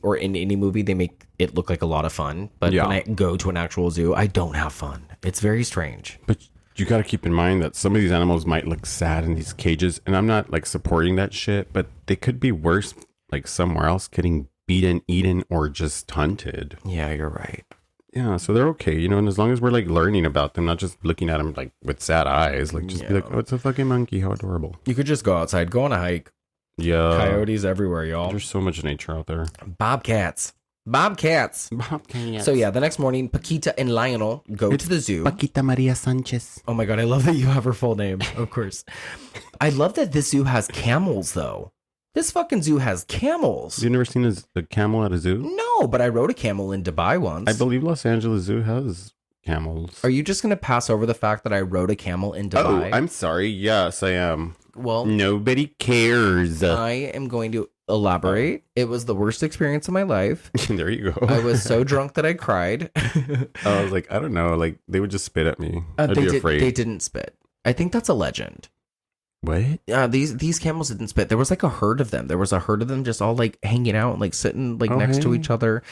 or in any movie, they make it look like a lot of fun. But when I go to an actual zoo, I don't have fun. It's very strange. But you got to keep in mind that some of these animals might look sad in these cages. And I'm not like supporting that shit, but they could be worse like somewhere else, getting beaten, eaten, or just hunted. Yeah, you're right. Yeah, so they're okay, you know, and as long as we're like learning about them, not just looking at them like with sad eyes, like just be like, oh, it's a fucking monkey, how adorable. You could just go outside, go on a hike. Yeah. Coyotes everywhere, y'all. There's so much nature out there. Bobcats. So yeah, the next morning, Paquita and Lionel go to the zoo. Paquita Maria Sanchez. Oh my god, I love that you have her full name, of course. I love that this zoo has camels, though. This fucking zoo has camels. You've never seen a camel at a zoo? No, but I rode a camel in Dubai once. I believe Los Angeles Zoo has camels. Are you just going to pass over the fact that I rode a camel in Dubai? Oh, I'm sorry. Yes, I am. Well, nobody cares. I am going to elaborate. It was the worst experience of my life. There you go. I was so drunk that I cried. I was like, I don't know. Like, they would just spit at me. I'd be afraid. They didn't spit. I think that's a legend. What? These camels didn't spit. There was like a herd of them. There was a herd of them just all like hanging out and like sitting like next to each other.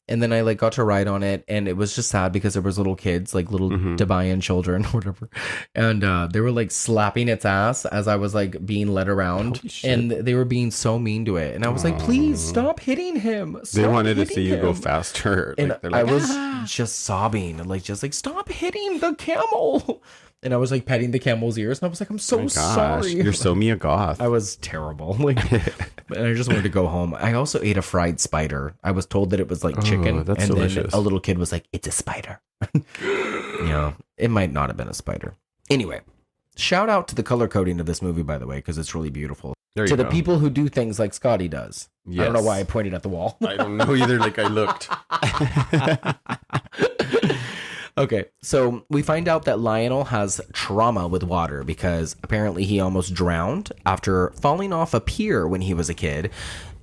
And then I like got to ride on it, and it was just sad because there was little kids, like little Dubaian children or whatever. And they were like slapping its ass as I was like being led around, and they were being so mean to it. And I was like, please stop hitting him. They wanted to see you go faster. And like, I was just sobbing, just like, stop hitting the camel. And I was like petting the camel's ears, and I was like, I'm so sorry. You're so Mia Goth. I was terrible. Like, and I just wanted to go home. I also ate a fried spider. I was told that it was like chicken. That's and delicious. Then a little kid was like, it's a spider. Yeah, it might not have been a spider. Anyway, shout out to the color coding of this movie, by the way, because it's really beautiful. To the people who do things like Scotty does. Yes. I don't know why I pointed at the wall. I don't know either. Like, I looked. Okay, so we find out that Lionel has trauma with water because apparently he almost drowned after falling off a pier when he was a kid,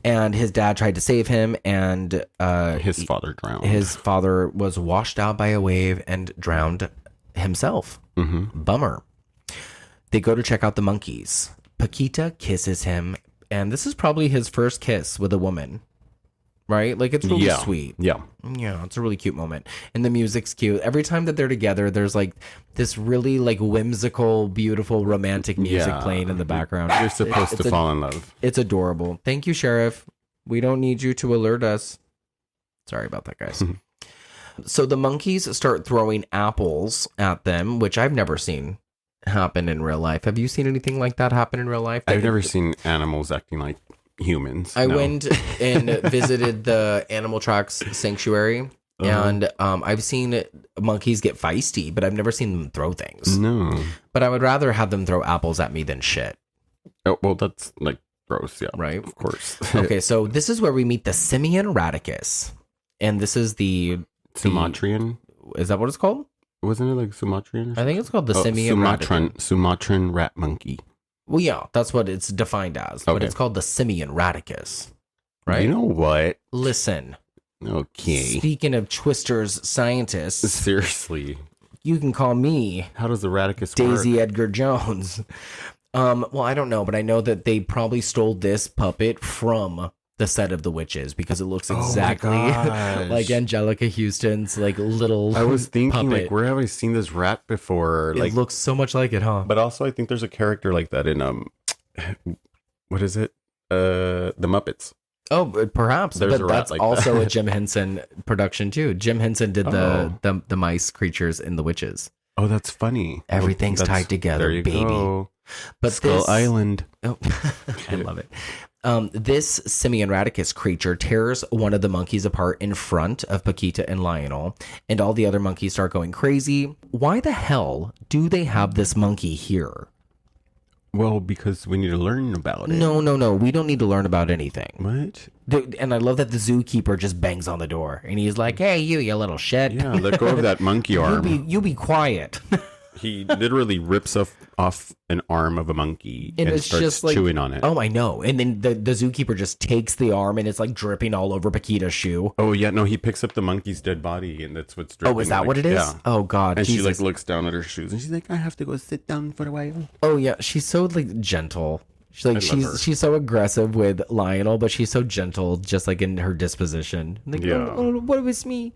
and his dad tried to save him, and his father drowned. His father was washed out by a wave and drowned himself. Bummer. They go to check out the monkeys. Paquita kisses him, and this is probably his first kiss with a woman. Right? Like, it's really sweet. Yeah, it's a really cute moment. And the music's cute. Every time that they're together, there's like this really like whimsical, beautiful, romantic music playing in the background. You're supposed to fall in love. It's adorable. Thank you, Sheriff. We don't need you to alert us. Sorry about that, guys. So the monkeys start throwing apples at them, which I've never seen happen in real life. Have you seen anything like that happen in real life? I've never seen animals acting like humans. I No. went and visited the Animal Tracks Sanctuary, and I've seen monkeys get feisty, but I've never seen them throw things. No. But I would rather have them throw apples at me than shit. Oh, well, that's like gross. Yeah. Right? Of course. Okay, so this is where we meet the simian radicus. And this is the Sumatran? Is that what it's called? Wasn't it like Sumatran? I think it's called the simian radicus. Sumatran rat monkey. Well, yeah, that's what it's defined as. But Okay. it's called the simian radicus. Right? You know what? Listen. Okay. Speaking of twisters scientists, Seriously. you can call me How does the radicus Daisy work? Edgar Jones. Well, I don't know, but I know that they probably stole this puppet from the set of The Witches because it looks exactly gosh. like Angelica Houston's like little I was thinking, puppet. like, where have I seen this rat before? It Like, looks so much like it, huh? but also I think there's a character like that in what is it? The Muppets. Oh, perhaps. There's but a rat that's like also that. a Jim Henson production too. Jim Henson did the mice creatures in The Witches. Oh, that's funny. Everything's That's- tied together, there you baby. Go. But Skull this, Island. Oh, I love it. This simian radicus creature tears one of the monkeys apart in front of Paquita and Lionel, and all the other monkeys start going crazy. Why the hell do they have this monkey here? Well, because we need to learn about it. No. We don't need to learn about anything. What? And I love that the zookeeper just bangs on the door, and he's like, "Hey, you little shit! Yeah, let go of that monkey arm. You be quiet." He literally rips off an arm of a monkey and it's starts just like, chewing on it. Oh, I know. And then the zookeeper just takes the arm, and it's like dripping all over Paquita's shoe. Oh, yeah, no, he picks up the monkey's dead body, and that's what's dripping. Oh, is that like, what it is? Yeah. Oh, God. And Jesus. she, like, looks down at her shoes, and she's like, I have to go sit down for a while. Oh, yeah. She's so, like, gentle. She's like, I love her. she's so aggressive with Lionel, but she's so gentle, just like in her disposition. Like, Yeah. oh, what was me?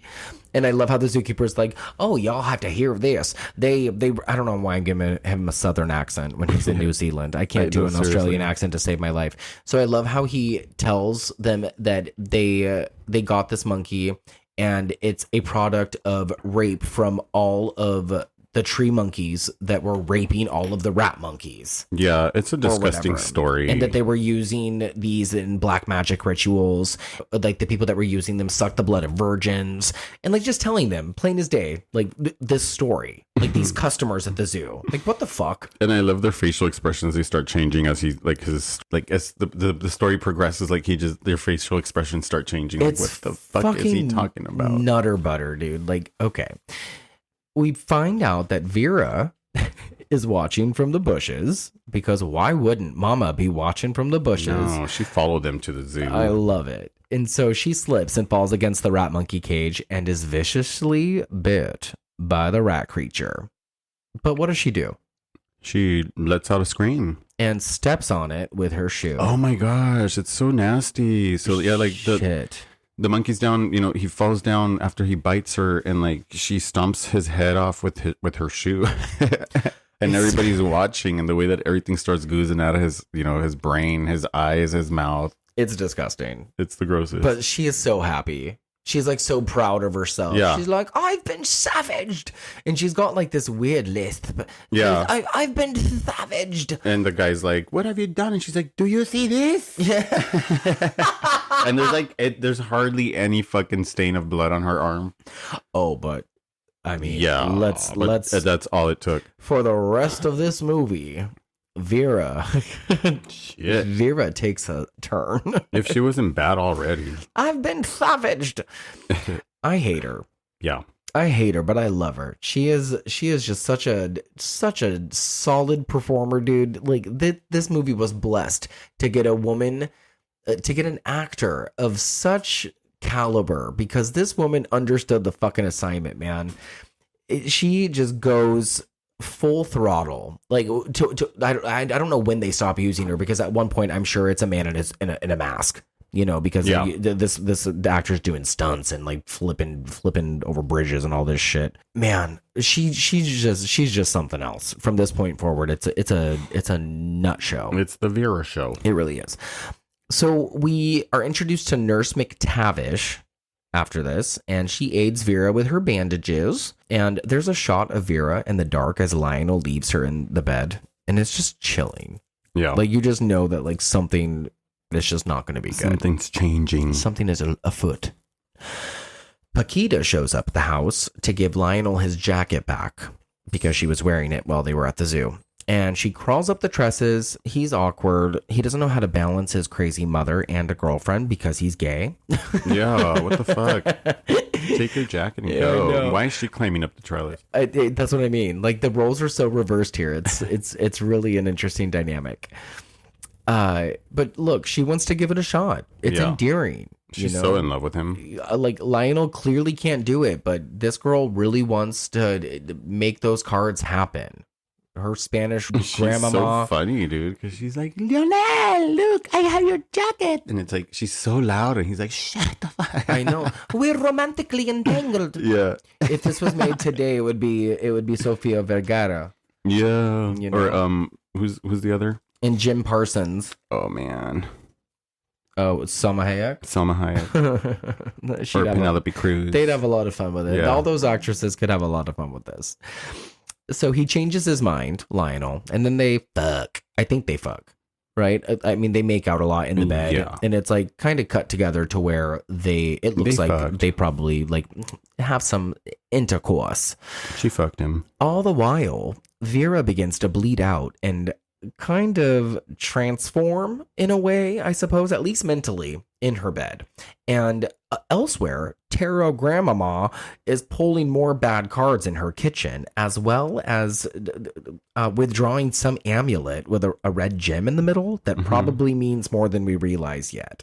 And I love how the zookeeper's like, oh, y'all have to hear this. They I don't know why I'm giving him a southern accent when he's in New Zealand. I can't do an Australian accent to save my life. So I love how he tells them that they got this monkey and it's a product of rape from all of the tree monkeys that were raping all of the rat monkeys. Yeah, it's a or disgusting whatever. story. And that they were using these in black magic rituals. Like the people that were using them sucked the blood of virgins. And like just telling them, plain as day, like this story. Like these customers at the zoo. Like what the fuck? And I love their facial expressions. They start changing as he like his like as the story progresses. Like their facial expressions start changing. Like, It's what the fuck is he talking about? Nutter butter, dude. Like, okay. We find out that Vera is watching from the bushes because why wouldn't Mama be watching from the bushes? No, she followed them to the zoo. I love it. And so she slips and falls against the rat monkey cage and is viciously bit by the rat creature. But what does she do? She lets out a scream and steps on it with her shoe. Oh my gosh, it's so nasty. So yeah, like the monkey's down, you know, he falls down after he bites her and like she stomps his head off with her shoe. And everybody's watching and the way that everything starts oozing out of his, you know, his brain, his eyes, his mouth. It's disgusting. It's the grossest. But she is so happy. She's like so proud of herself. Yeah. She's like, I've been savaged. And she's got like this weird lisp. Yeah. I've been savaged. And the guy's like, what have you done? And she's like, do you see this? Yeah. And there's like, there's hardly any fucking stain of blood on her arm. Oh, but I mean, yeah, let's that's all it took. For the rest of this movie, Vera takes a turn. If she wasn't bad already. I've been savaged. I hate her. Yeah. I hate her, but I love her. She is just such a solid performer, dude. Like this movie was blessed to get a woman, to get an actor of such caliber, because this woman understood the fucking assignment, man. She just goes full throttle. Like I don't know when they stop using her, because at one point I'm sure it's a man in a mask. You know, because the actor's doing stunts and like flipping over bridges and all this shit. Man, she's just something else. From this point forward, it's a nut show. It's the Vera show. It really is. So we are introduced to Nurse McTavish after this, and she aids Vera with her bandages. And there's a shot of Vera in the dark as Lionel leaves her in the bed, and it's just chilling. Yeah, like you just know that like something It's just not going to be good. Something's changing. Something is afoot. Paquita shows up at the house to give Lionel his jacket back because she was wearing it while they were at the zoo. And she crawls up the tresses. He's awkward. He doesn't know how to balance his crazy mother and a girlfriend because he's gay. Yeah, what the fuck? Take your jacket and go. Why is she climbing up the trellis? That's what I mean. Like, the roles are so reversed here. It's really an interesting dynamic. But look, she wants to give it a shot. It's endearing. She's so in love with him. Like, Lionel clearly can't do it, but this girl really wants to make those cards happen. Her Spanish grandmama. She's so funny, dude, because she's like, Lionel, look, I have your jacket. And it's like, she's so loud, and he's like, shut the fuck. I know. We're romantically entangled. Yeah. If this was made today, it would be Sofia Vergara. Yeah. You know? Or who's the other? And Jim Parsons. Oh man. Oh, Salma Hayek. Or Penelope Cruz. They'd have a lot of fun with it. Yeah. All those actresses could have a lot of fun with this. So he changes his mind, Lionel, and then they fuck. I think they fuck, right? I mean, they make out a lot in the bed, and it's like kind of cut together to where it looks like fucked. they probably like have some intercourse. She fucked him. All the while, Vera begins to bleed out and kind of transform in a way, I suppose, at least mentally, in her bed. And elsewhere, Tarot Grandmama is pulling more bad cards in her kitchen, as well as withdrawing some amulet with a red gem in the middle that probably means more than we realize yet.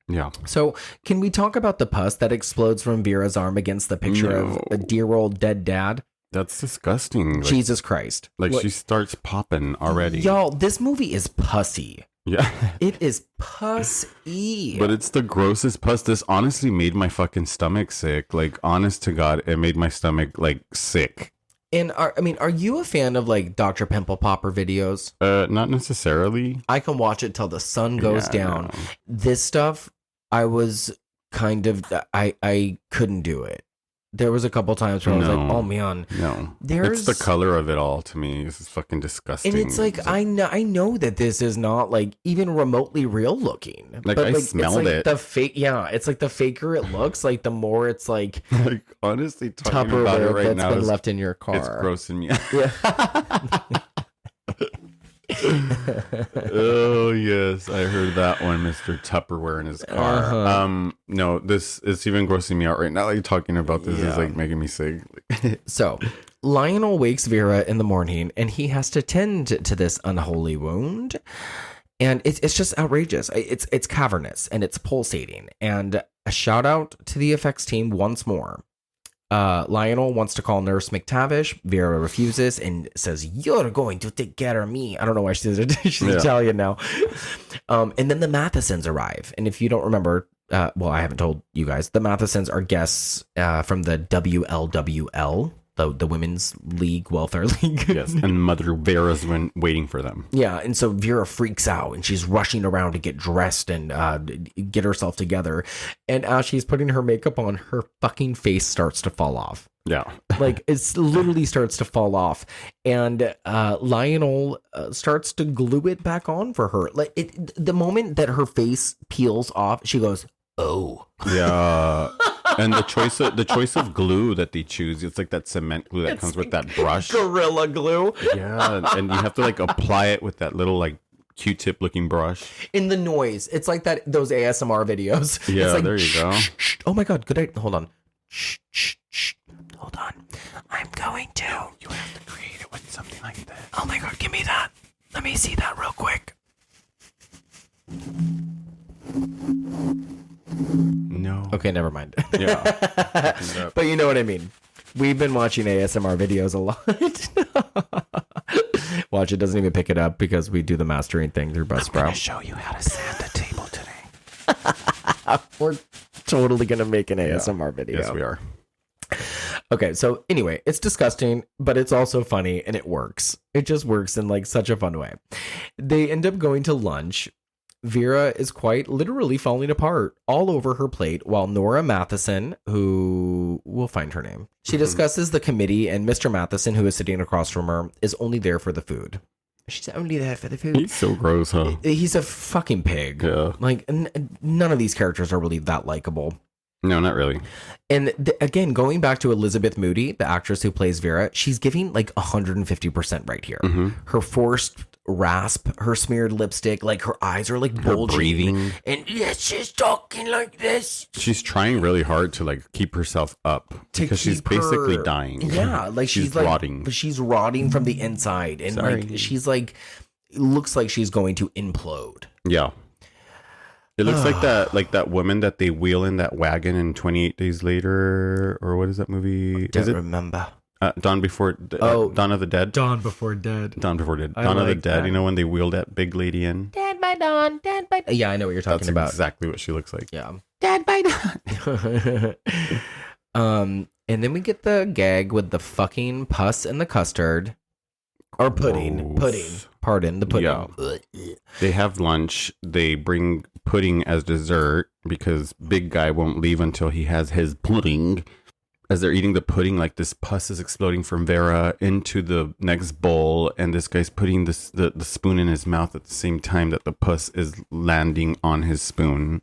Yeah. So can we talk about the pus that explodes from Vera's arm against the picture of a dear old dead dad? That's disgusting. Like, Jesus Christ. Like, she starts popping already. Y'all, this movie is pussy. Yeah. It is pussy. But it's the grossest pus. This honestly made my fucking stomach sick. Like, honest to God, it made my stomach, like, sick. And, are you a fan of, like, Dr. Pimple Popper videos? Not necessarily. I can watch it till the sun goes down. No. This stuff, I was kind of, I couldn't do it. There was a couple times where I was like, oh man. No. It's the color of it all to me. This is fucking disgusting. And it's like, I know that this is not like even remotely real looking. Like, but I smelled like it. The fake, it's like the faker it looks, like the more it's like honestly talking about it right now, been left in your car. It's grossing me. Yeah. Oh yes, I heard that one, Mr. Tupperware in his car. No, this is even grossing me out right now. Like, talking about this is like making me sick. So Lionel wakes Vera in the morning and he has to tend to this unholy wound, and it's just outrageous. It's cavernous and it's pulsating. And a shout out to the effects team once more. Lionel wants to call Nurse McTavish. Vera refuses and says, "You're going to take care of me." I don't know why she's Italian now. And then the Mathesons arrive. And if you don't remember, well, I haven't told you guys, the Mathesons are guests from the WLWL, the Women's League Welfare League. Yes, and Mother Vera's waiting for them. Yeah, and so Vera freaks out and she's rushing around to get dressed and get herself together. And as she's putting her makeup on, her fucking face starts to fall off. Yeah. Like, it literally starts to fall off. And Lionel starts to glue it back on for her. Like, the moment that her face peels off, she goes, "Oh." Yeah. And the choice of glue that they choose, it's like that cement glue that comes with that brush. Gorilla glue. Yeah, and you have to like apply it with that little like Q-tip looking brush. In the noise. It's like those ASMR videos. Yeah, it's like, there you go. Shh. Oh my God, good idea. Hold on. Shh. Hold on. I'm going to. You have to create it with something like that. Oh my God, give me that. Let me see that real quick. No. Okay, never mind. Yeah. But you know what I mean. We've been watching ASMR videos a lot. Watch, it doesn't even pick it up because we do the mastering thing through Buzzsprout. I'm going to show you how to sand a table today. We're totally going to make an ASMR video. Yes, we are. Okay, so anyway, it's disgusting, but it's also funny and it works. It just works in like such a fun way. They end up going to lunch. Vera is quite literally falling apart all over her plate while Nora Matheson, who we'll find her name, she discusses the committee, and Mr. Matheson, who is sitting across from her, is only there for the food. She's only there for the food. He's so gross, huh? He's a fucking pig. Yeah. Like, none of these characters are really that likable. No, not really. And again, going back to Elizabeth Moody, the actress who plays Vera, she's giving like 150% right here. Mm-hmm. Her forced rasp, her smeared lipstick, like her eyes are like Her bulging. breathing. And yes, she's talking like this. She's trying really hard to like keep herself up because she's basically dying. Yeah, like she's rotting. She's rotting from the inside, and like she's like, it looks like she's going to implode. Yeah. It looks like that woman that they wheel in that wagon in 28 Days Later, or what is that movie? Don't remember. Dawn of the Dead. Dawn Before Dead. Dawn of the Dead. That. You know when they wheel that big lady in? Dead by Dawn. Dead by. Yeah, I know what you're talking about. Exactly what she looks like. Yeah. Dead by Dawn. And then we get the gag with the fucking pus and the custard. Or pudding. Gross. Pudding. Pardon, the pudding. Yeah. They have lunch. They bring pudding as dessert because big guy won't leave until he has his pudding. As they're eating the pudding, like this pus is exploding from Vera into the next bowl, and this guy's putting the spoon in his mouth at the same time that the pus is landing on his spoon.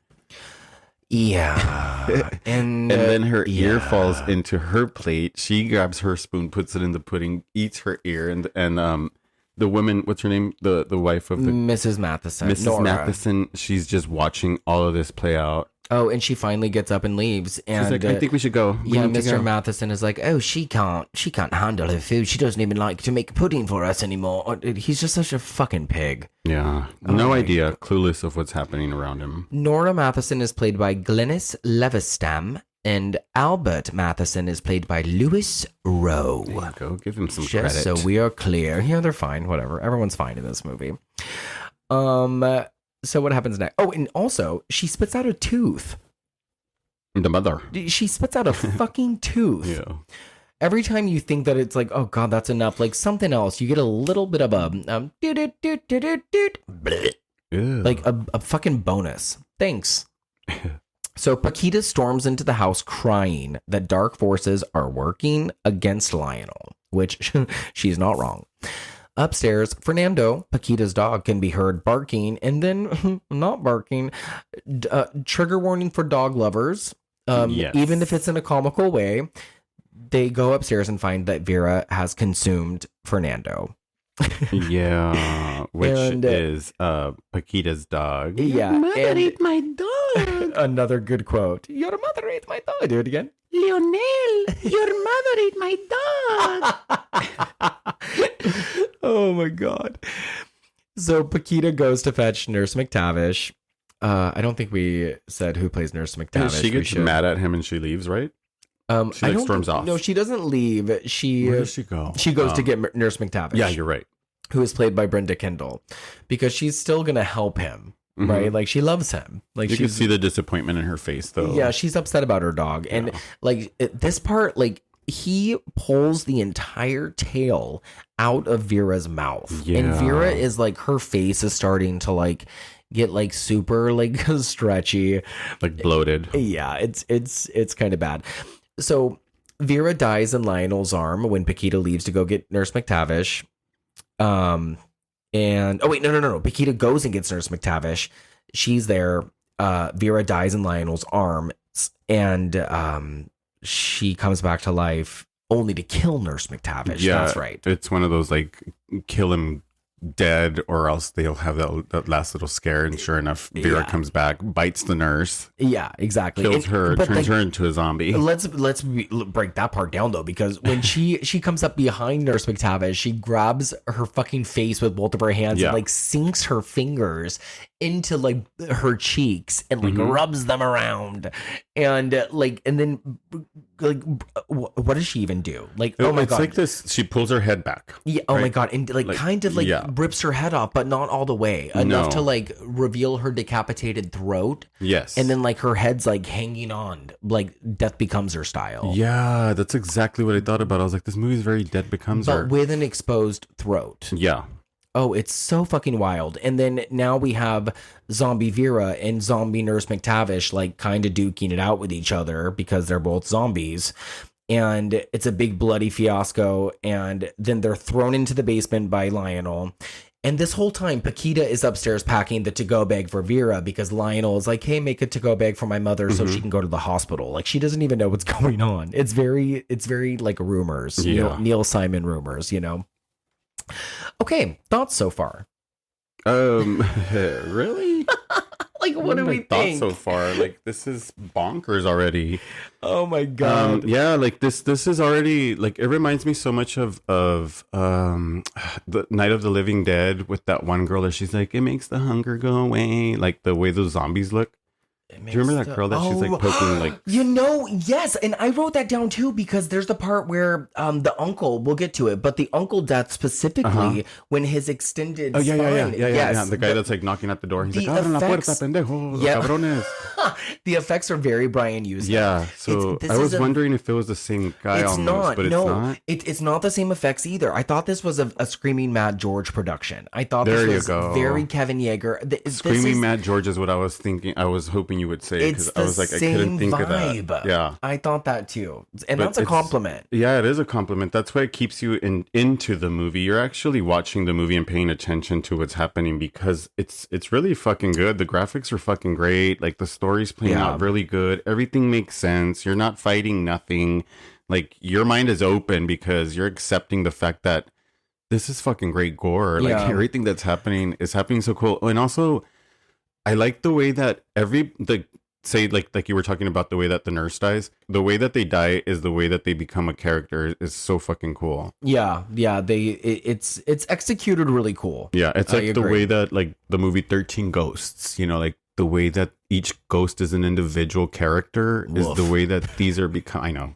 Yeah. And then her ear falls into her plate. She grabs her spoon, puts it in the pudding, eats her ear, and the woman, what's her name? The wife of the Mrs. Matheson. Mrs. Nora. Matheson, she's just watching all of this play out. Oh, and she finally gets up and leaves. And She's like, I think we should go. Yeah, Mr. Matheson is like, oh, she can't handle her food. She doesn't even like to make pudding for us anymore. He's just such a fucking pig. Yeah, no idea, clueless of what's happening around him. Nora Matheson is played by Glynis Levistam, and Albert Matheson is played by Louis Rowe. There you go, give him some Just credit. so we are clear. Yeah, they're fine. Whatever. Everyone's fine in this movie. So what happens next? Oh, and also, she spits out a tooth. The mother. She spits out a fucking tooth. Yeah. Every time you think that it's like, oh God, that's enough, like something else, you get a little bit of like a fucking bonus. Thanks. So Paquita storms into the house crying that dark forces are working against Lionel, which she's not wrong. Upstairs, Fernando, Paquita's dog, can be heard barking and then not barking. Trigger warning for dog lovers. Yes. Even if it's in a comical way. They go upstairs and find that Vera has consumed Fernando. Yeah, which is Paquita's dog. Yeah. Your mother ate my dog. Another good quote. Your mother ate my dog. Do it again. Lionel, your mother ate my dog. Oh my God. So Paquita goes to fetch Nurse McTavish. I don't think we said who plays Nurse McTavish. She gets mad at him and she leaves, right? She storms off. No, she doesn't leave. Where does she go? She goes to get Nurse McTavish. Yeah, you're right. Who is played by Brenda Kendall, because she's still gonna help him, right? Like she loves him. Like you can see the disappointment in her face, though. Yeah, she's upset about her dog, and like this part, like he pulls the entire tail out of Vera's mouth, and Vera is like, her face is starting to like get like super like stretchy, like bloated. Yeah, it's kind of bad. So Vera dies in Lionel's arm when Paquita leaves to go get Nurse McTavish. And oh wait, no. Paquita goes and gets Nurse McTavish. She's there. Vera dies in Lionel's arms, and she comes back to life only to kill Nurse McTavish. Yeah, that's right. It's one of those like kill him dead or else they'll have that last little scare, and sure enough Vera comes back, bites the nurse, exactly, kills her, turns her into a zombie. Let's break that part down though, because when she comes up behind Nurse McTavish, she grabs her fucking face with both of her hands and like sinks her fingers into like her cheeks and like rubs them around, and then what does she even do? Like, oh my God, it's like this, she pulls her head back. Yeah. Oh my God. And like kind of like rips her head off, but not all the way. Enough to like reveal her decapitated throat. Yes. And then like her head's like hanging on, like Death Becomes Her style. Yeah, that's exactly what I thought about. I was like, this movie is very Death Becomes Her. But with an exposed throat. Yeah. Oh, it's so fucking wild. And then now we have zombie Vera and zombie Nurse McTavish like kind of duking it out with each other because they're both zombies. And it's a big bloody fiasco. And then they're thrown into the basement by Lionel. And this whole time, Paquita is upstairs packing the to-go bag for Vera because Lionel is like, hey, make a to-go bag for my mother so she can go to the hospital. Like, she doesn't even know what's going on. It's very like rumors, Neil Simon rumors, you know? Okay, thoughts so far? Really? Like, what do we think so far? Like, this is bonkers already. Oh my god! Yeah, like this is already like, it reminds me so much of the Night of the Living Dead with that one girl that she's like, it makes the hunger go away. Like the way those zombies look. Do you remember that girl that she's like poking like? You know, yes, and I wrote that down too because there's the part where the uncle, we'll get to it, but the uncle death specifically when his extended spine, yeah. The guy that's like knocking at the door. He's like, abre la puerta, pendejo, cabrones. The effects are very Brian Used. Yeah, so I was wondering if it was the same guy almost, but it's not. It's not the same effects either. I thought this was a Screaming Mad George production. I thought this was very Kevin Yeager. Screaming Mad George is what I was thinking. I was hoping you would say, because I was like, I couldn't think of that. Yeah, I thought that too, and that's a compliment. Yeah, it is a compliment. That's why it keeps you into the movie. You're actually watching the movie and paying attention to what's happening because it's really fucking good. The graphics are fucking great. Like the story's playing out really good. Everything makes sense. You're not fighting nothing. Like your mind is open because you're accepting the fact that this is fucking great gore. Like everything that's happening is happening so cool. And also, I like the way that like you were talking about the way that the nurse dies. The way that they die is the way that they become a character is so fucking cool. Yeah. It's executed really cool. Yeah, it's like the way that like the movie 13 Ghosts, you know, like the way that each ghost is an individual character is the way that these are become. I know,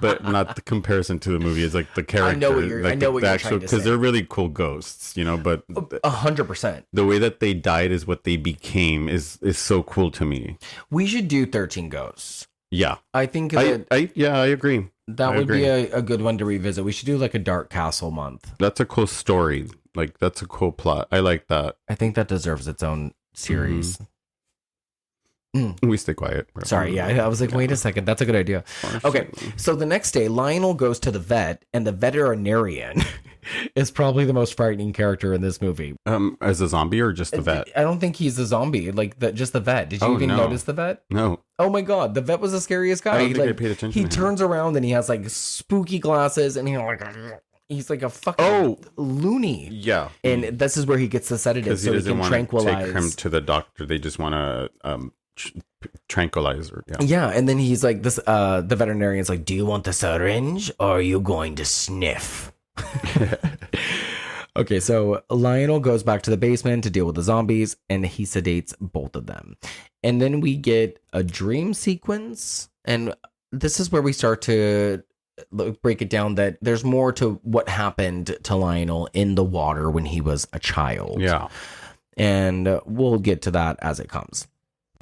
but not the comparison to the movie. It's like the character. I know what you're trying to say. Because they're really cool ghosts, you know. But 100%. The way that they died is what they became is so cool to me. We should do 13 Ghosts. Yeah, I think I agree. That would be a good one to revisit. We should do like a Dark Castle month. That's a cool story. Like that's a cool plot. I like that. I think that deserves its own series. We stay quiet. Sorry, I was like, wait a second, that's a good idea. Okay, so the next day, Lionel goes to the vet, and the veterinarian is probably the most frightening character in this movie. As a zombie or just the vet? I don't think he's a zombie. Like just the vet. Did you even notice the vet? No. Oh my god, the vet was the scariest guy. I don't think I paid attention. He turns around and he has like spooky glasses, and he's like a fucking loony. Yeah. And this is where he gets the sedative so he can tranquilize. Take him to the doctor. They just want to tranquilizer. Yeah, and then he's like, this. The veterinarian's like, do you want the syringe or are you going to sniff? Okay, so Lionel goes back to the basement to deal with the zombies, and he sedates both of them. And then we get a dream sequence, and this is where we start to break it down that there's more to what happened to Lionel in the water when he was a child. Yeah. And we'll get to that as it comes.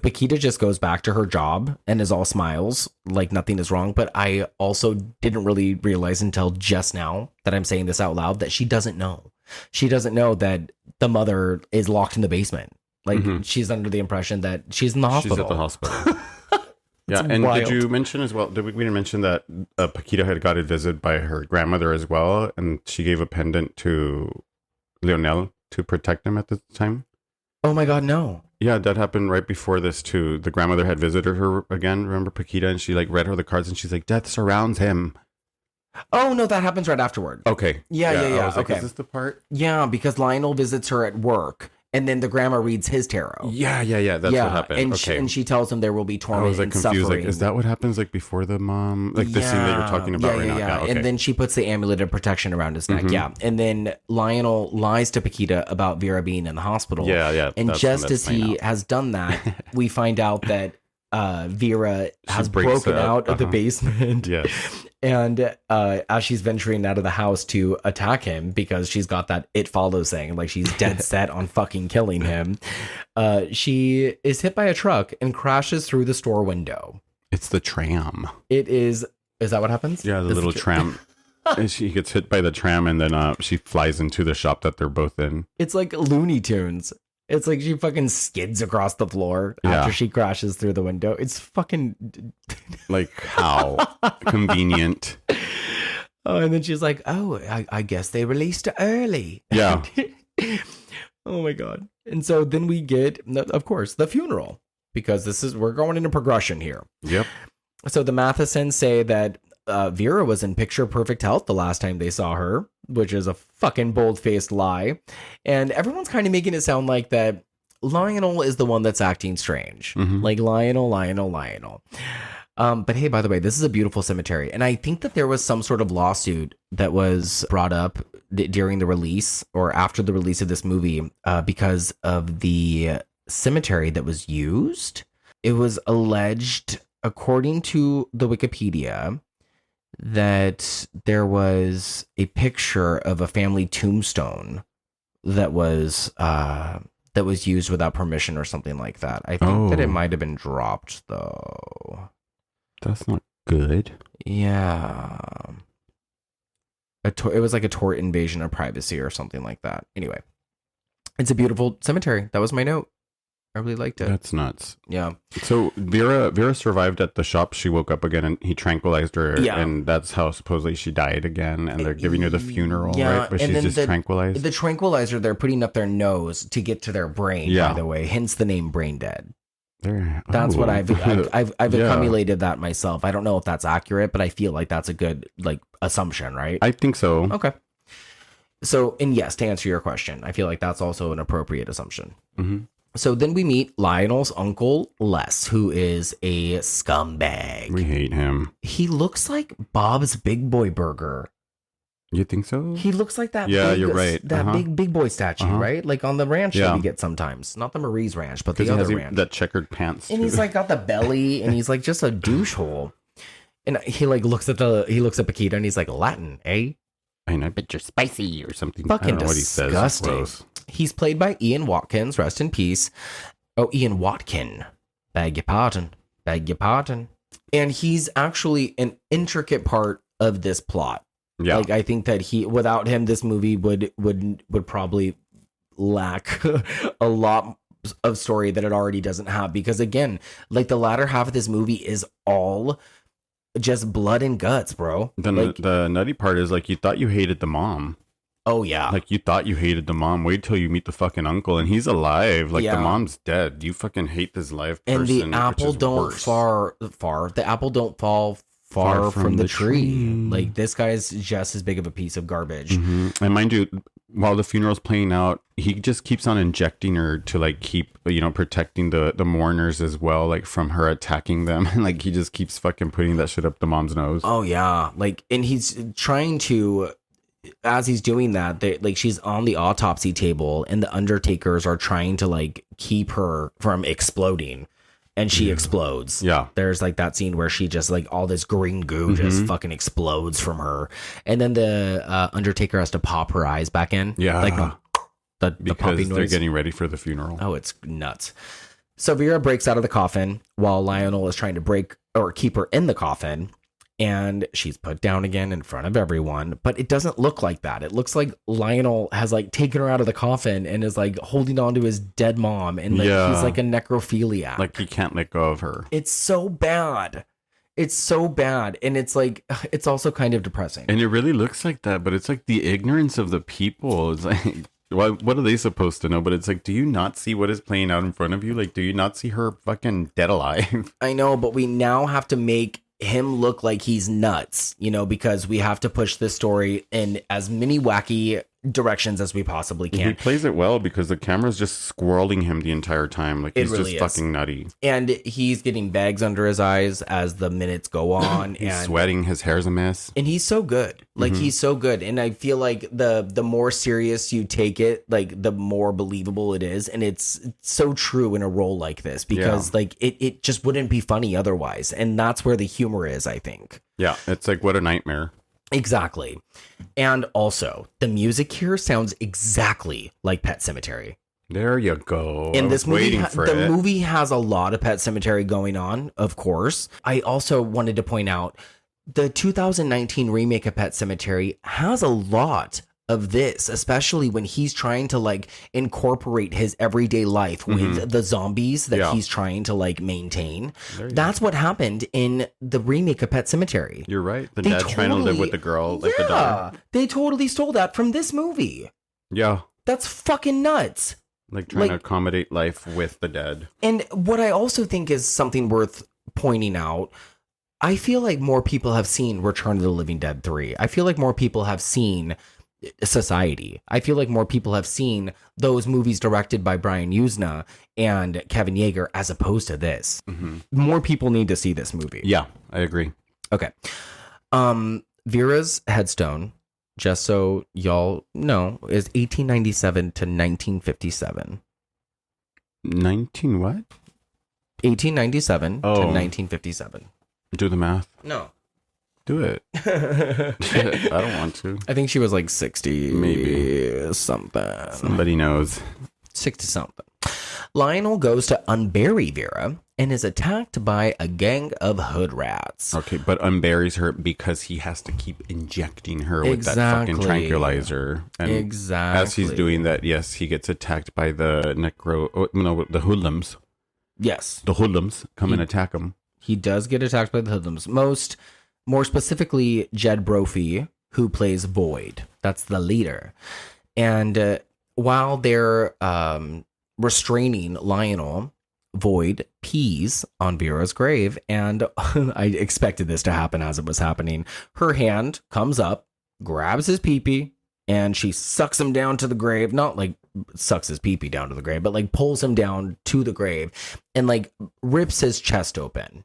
Paquita just goes back to her job and is all smiles, like nothing is wrong. But I also didn't really realize until just now that I'm saying this out loud that she doesn't know. She doesn't know that the mother is locked in the basement. Like she's under the impression that she's in the hospital. She's at the hospital. Yeah, and wild. Did you mention as well, we didn't mention that Paquita had got a visit by her grandmother as well, and she gave a pendant to Lionel to protect him at the time? Oh my god, no. Yeah, that happened right before this too. The grandmother had visited her again, remember Paquita, and she like read her the cards and she's like, death surrounds him. Oh no, that happens right afterward. Okay. Yeah. I was like, okay. Is this the part? Yeah, because Lionel visits her at work. And then the grandma reads his tarot. Yeah. That's what happened. And, okay. And she tells him there will be torment I was like and confused. suffering. Like, is that what happens like before the mom? Like the scene that you're talking about right now? Yeah. Okay. And then she puts the amulet of protection around his neck. Yeah. And then Lionel lies to Paquita about Vera being in the hospital. Yeah. And just as he has done that, we find out that Vera has broken out of the basement. Yes. And as she's venturing out of the house to attack him, because she's got that It Follows thing, like she's dead set on fucking killing him, she is hit by a truck and crashes through the store window. It's the tram. It is. Is that what happens? Yeah, the little tram. And she gets hit by the tram, and then she flies into the shop that they're both in. It's like Looney Tunes. It's like she fucking skids across the floor after she crashes through the window. It's fucking... Like, how convenient. Oh, and then she's like, oh, I guess they released it early. Yeah. Oh my God. And so then we get, of course, the funeral, because we're going into progression here. Yep. So the Mathesons say that Vera was in picture perfect health the last time they saw her, which is a fucking bold-faced lie. And everyone's kind of making it sound like that Lionel is the one that's acting strange. Like Lionel. But hey, by the way, this is a beautiful cemetery. And I think that there was some sort of lawsuit that was brought up during the release or after the release of this movie because of the cemetery that was used. It was alleged, according to the Wikipedia, that there was a picture of a family tombstone that was used without permission or something like that. I think that it might have been dropped, though. That's not good. Yeah. It was like a tort invasion of privacy or something like that. Anyway, it's a beautiful cemetery. That was my note. I really liked it. That's nuts. Yeah. So Vera survived at the shop. She woke up again and he tranquilized her. Yeah. And that's how supposedly she died again. And they're giving her the funeral, right? But she's just tranquilized. The tranquilizer, they're putting up their nose to get to their brain, by the way. Hence the name Brain Dead. That's what I've accumulated that myself. I don't know if that's accurate, but I feel like that's a good assumption, right? I think so. Okay. So, and yes, to answer your question, I feel like that's also an appropriate assumption. Mm-hmm. So then we meet Lionel's uncle, Les, who is a scumbag. We hate him. He looks like Bob's Big Boy Burger. You think so? He looks like that. Yeah, you're right. That big boy statue, right? Like on the ranch that we get sometimes. Not the Marie's ranch, but the other ranch. That checkered pants. And he's like got the belly, and he's like just a douche hole. And he like looks at Paquita, and he's like, Latin, eh? And I bet you're spicy or something. Fucking I don't know disgusting. What he says. Gross. He's played by Ian Watkins, rest in peace. Oh, Ian Watkin. Beg your pardon. And he's actually an intricate part of this plot. Yeah. Like I think that without him, this movie would probably lack a lot of story that it already doesn't have. Because again, like the latter half of this movie is all just blood and guts, bro. The nutty part is like you thought you hated the mom. Oh yeah. Like you thought you hated the mom. Wait till you meet the fucking uncle and he's alive. Like the mom's dead. You fucking hate this live person. And the apple don't the apple don't fall far from the tree. Like this guy's just as big of a piece of garbage. Mm-hmm. And mind you, while the funeral's playing out, he just keeps on injecting her to like keep, protecting the mourners as well, like from her attacking them. And like he just keeps fucking putting that shit up the mom's nose. Oh yeah. Like, and he's trying to, as he's doing that, she's on the autopsy table and the undertakers are trying to like keep her from exploding. And she explodes. Yeah. There's like that scene where she just like all this green goo just fucking explodes from her. And then the Undertaker has to pop her eyes back in. Yeah. Like the popping noise. They're getting ready for the funeral. Oh, it's nuts. So Vera breaks out of the coffin while Lionel is trying to break or keep her in the coffin. And she's put down again in front of everyone, but it doesn't look like that. It looks like Lionel has like taken her out of the coffin and is like holding on to his dead mom. And like he's like a necrophiliac. Like he can't let go of her. It's so bad. It's so bad. And it's like, it's also kind of depressing. And it really looks like that, but it's like the ignorance of the people. It's like, what are they supposed to know? But it's like, do you not see what is playing out in front of you? Like, do you not see her fucking dead alive? I know, but we now have to make him look like he's nuts, because we have to push this story in as many wacky directions as we possibly can. He plays it well because the camera's just squirreling him the entire time. Like he's really just fucking nutty. And he's getting bags under his eyes as the minutes go on. He's sweating. His hair's a mess. And he's so good. Like he's so good. And I feel like the more serious you take it, like the more believable it is. And it's so true in a role like this because like it just wouldn't be funny otherwise. And that's where the humor is, I think. Yeah. It's like, what a nightmare. Exactly. And also, the music here sounds exactly like Pet Sematary. There you go. In this movie, the movie has a lot of Pet Sematary going on, of course. I also wanted to point out the 2019 remake of Pet Sematary has a lot of this, especially when he's trying to like incorporate his everyday life with the zombies that he's trying to like maintain. That's what happened in the remake of Pet Sematary. You're right. The dad trying to live with the girl, like the daughter. They totally stole that from this movie. Yeah. That's fucking nuts. Like trying to accommodate life with the dead. And what I also think is something worth pointing out, I feel like more people have seen Return of the Living Dead 3. I feel like more people have seen Society. I feel like more people have seen those movies directed by Brian Usna and Kevin Yeager as opposed to this. More people need to see this movie. Yeah, I agree. Okay. Vera's headstone, just so y'all know, is 1897 to 1957. 19 what? 1897 to 1957. Do the math. No. Do it. I don't want to. I think she was like 60. Maybe. Something. Somebody knows. 60 something. Lionel goes to unbury Vera and is attacked by a gang of hood rats. Okay, but unburies her because he has to keep injecting her with that fucking tranquilizer. And as he's doing that, yes, he gets attacked by the the hoodlums. Yes. The hoodlums come and attack him. He does get attacked by the hoodlums. More specifically, Jed Brophy, who plays Void. That's the leader. And while they're restraining Lionel, Void pees on Vera's grave. And I expected this to happen as it was happening. Her hand comes up, grabs his pee-pee, and she sucks him down to the grave. Not like sucks his pee-pee down to the grave, but like pulls him down to the grave and like rips his chest open.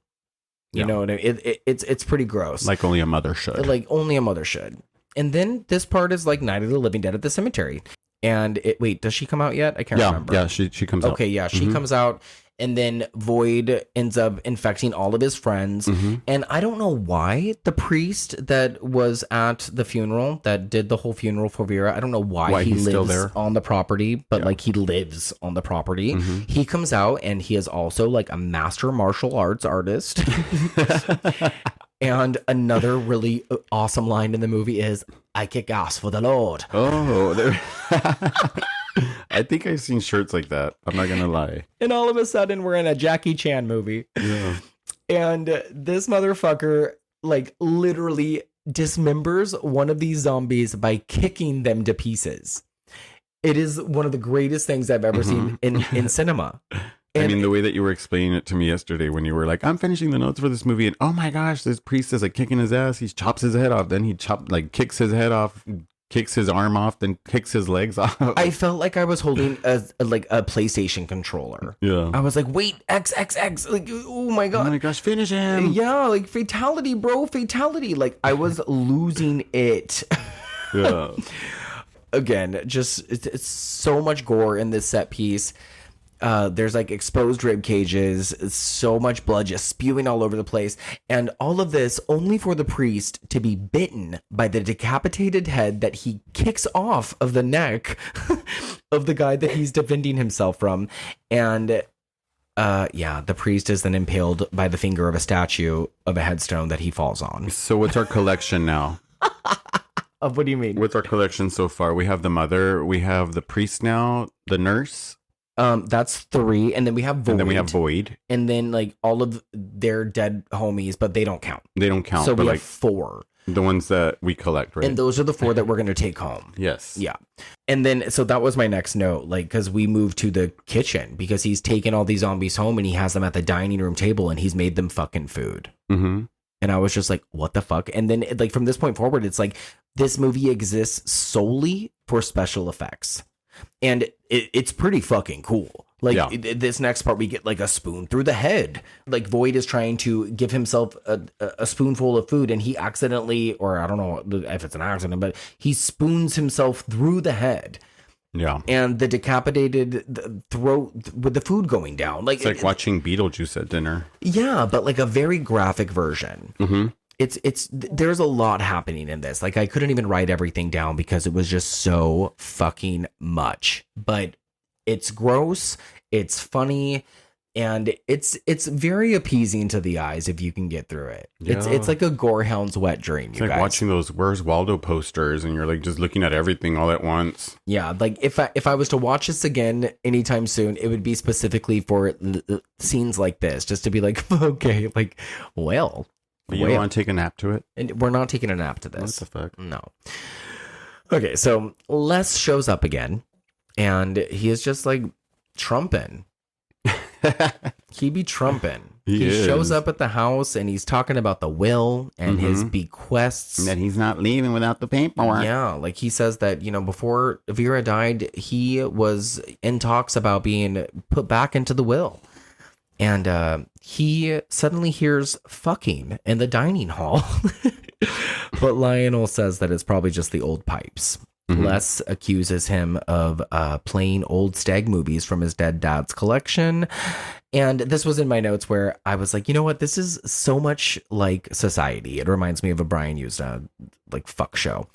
You know what I mean? It's pretty gross. Like only a mother should. Like only a mother should. And then this part is like Night of the Living Dead at the cemetery. And wait, does she come out yet? I can't remember. Yeah, she comes out. Okay, yeah, she comes out. And then Void ends up infecting all of his friends. And I don't know why the priest that was at the funeral, that did the whole funeral for Vera, I don't know why he lives on the property, but like he lives on the property. He comes out and he is also like a master martial arts artist. And another really awesome line in the movie is, "I kick ass for the Lord." Oh, I think I've seen shirts like that. I'm not gonna lie. And all of a sudden, we're in a Jackie Chan movie. Yeah. And this motherfucker, like, literally dismembers one of these zombies by kicking them to pieces. It is one of the greatest things I've ever seen in cinema. And I mean, the way that you were explaining it to me yesterday when you were like, I'm finishing the notes for this movie, and oh my gosh, this priest is like kicking his ass. He chops his head off. Then he kicks his head off, kicks his arm off, then kicks his legs off. I felt like I was holding a PlayStation controller. Yeah. I was like, wait, X. Like, oh my God. Oh my gosh, finish him. Yeah, like fatality, bro, fatality. Like I was losing it. Yeah. Again, just it's so much gore in this set piece. There's like exposed rib cages, so much blood just spewing all over the place. And all of this only for the priest to be bitten by the decapitated head that he kicks off of the neck of the guy that he's defending himself from. And the priest is then impaled by the finger of a statue of a headstone that he falls on. So what's our collection now? What do you mean? With our collection so far, we have the mother, we have the priest now, the nurse. That's 3, and then we have Void. And then we have Void. And then like all of their dead homies, but they don't count. They don't count. So but we like have 4. The ones that we collect, right? And those are the 4 that we're going to take home. Yes. Yeah. And then, so that was my next note, like, because we moved to the kitchen because he's taken all these zombies home and he has them at the dining room table and he's made them fucking food. And I was just like, what the fuck? And then like from this point forward, it's like this movie exists solely for special effects. And it's pretty fucking cool. Like this next part, we get like a spoon through the head. Like Void is trying to give himself a spoonful of food and he accidentally, or I don't know if it's an accident, but he spoons himself through the head. Yeah. And the decapitated throat with the food going down. Like, it's like watching Beetlejuice at dinner. Yeah, but like a very graphic version. There's a lot happening in this. Like I couldn't even write everything down because it was just so fucking much. But it's gross. It's funny. And it's very appeasing to the eyes if you can get through it. Yeah. It's like a gorehound's wet dream. It's like guys. watching those Where's Waldo posters and you're like just looking at everything all at once. Yeah, like if I was to watch this again anytime soon, it would be specifically for scenes like this, just to be like, okay, like, well. But you don't want to take a nap to it? And we're not taking a nap to this. What the fuck? No. Okay, so Les shows up again, and he is just like trumping. He be trumping. He shows up at the house and he's talking about the will and his bequests. That he's not leaving without the paperwork. Yeah, like he says that, before Vera died, he was in talks about being put back into the will. And he suddenly hears fucking in the dining hall. But Lionel says that it's probably just the old pipes. Les accuses him of playing old stag movies from his dead dad's collection. And this was in my notes where I was like, you know what? This is so much like Society. It reminds me of a Brian used like fuck show.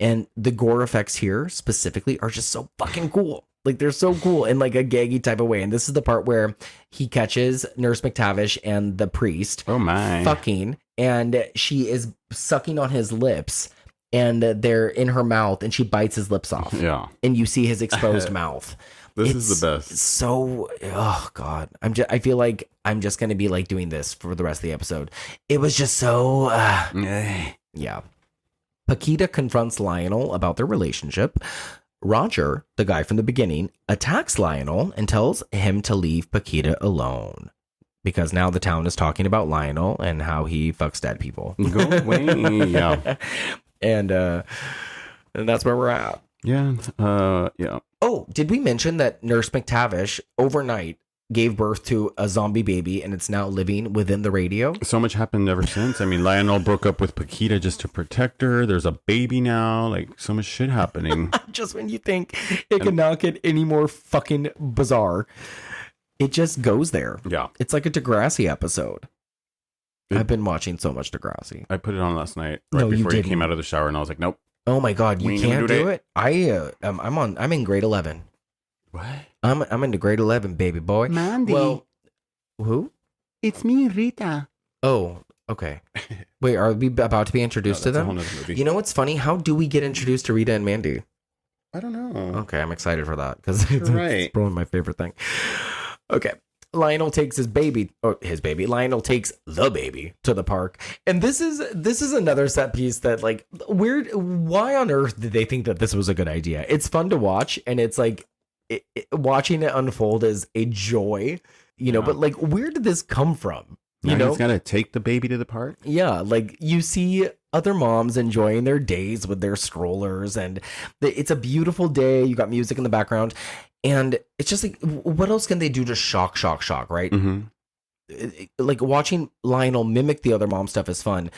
And the gore effects here specifically are just so fucking cool. Like they're so cool in like a gaggy type of way. And this is the part where he catches Nurse McTavish and the priest fucking, and she is sucking on his lips. And they're in her mouth, and she bites his lips off. Yeah, and you see his exposed mouth. This is the best. So, oh god, I feel like I'm just gonna be like doing this for the rest of the episode. It was just so, yeah. Paquita confronts Lionel about their relationship. Roger, the guy from the beginning, attacks Lionel and tells him to leave Paquita alone. Because now the town is talking about Lionel and how he fucks dead people. Go away. Yeah. And that's where we're at. Yeah. Yeah. Oh, did we mention that Nurse McTavish overnight gave birth to a zombie baby and it's now living within the radio? So much happened ever since. I mean, Lionel broke up with Paquita just to protect her. There's a baby now. Like, so much shit happening. Just when you think it could not get any more fucking bizarre, it just goes there. Yeah. It's like a Degrassi episode. I've been watching so much Degrassi. I put it on last night right before you came out of the shower, and I was like, nope. Oh my god, you can't do it. I'm in grade 11. What? I'm into grade 11, baby boy. Mandy. Well, who? It's me, Rita. Oh, okay. Wait, are we about to be introduced to them? A whole nother movie. You know what's funny? How do we get introduced to Rita and Mandy? I don't know. Okay, I'm excited for that because it's probably my favorite thing. Okay. Lionel takes Lionel takes the baby to the park. And this is another set piece that like weird. Why on earth did they think that this was a good idea? It's fun to watch. And it's like watching it unfold is a joy, but like, where did this come from? He's got to take the baby to the park. Yeah. Like you see other moms enjoying their days with their strollers and it's a beautiful day. You got music in the background. And it's just like, what else can they do to shock, right? Like watching Lionel mimic the other mom stuff is fun,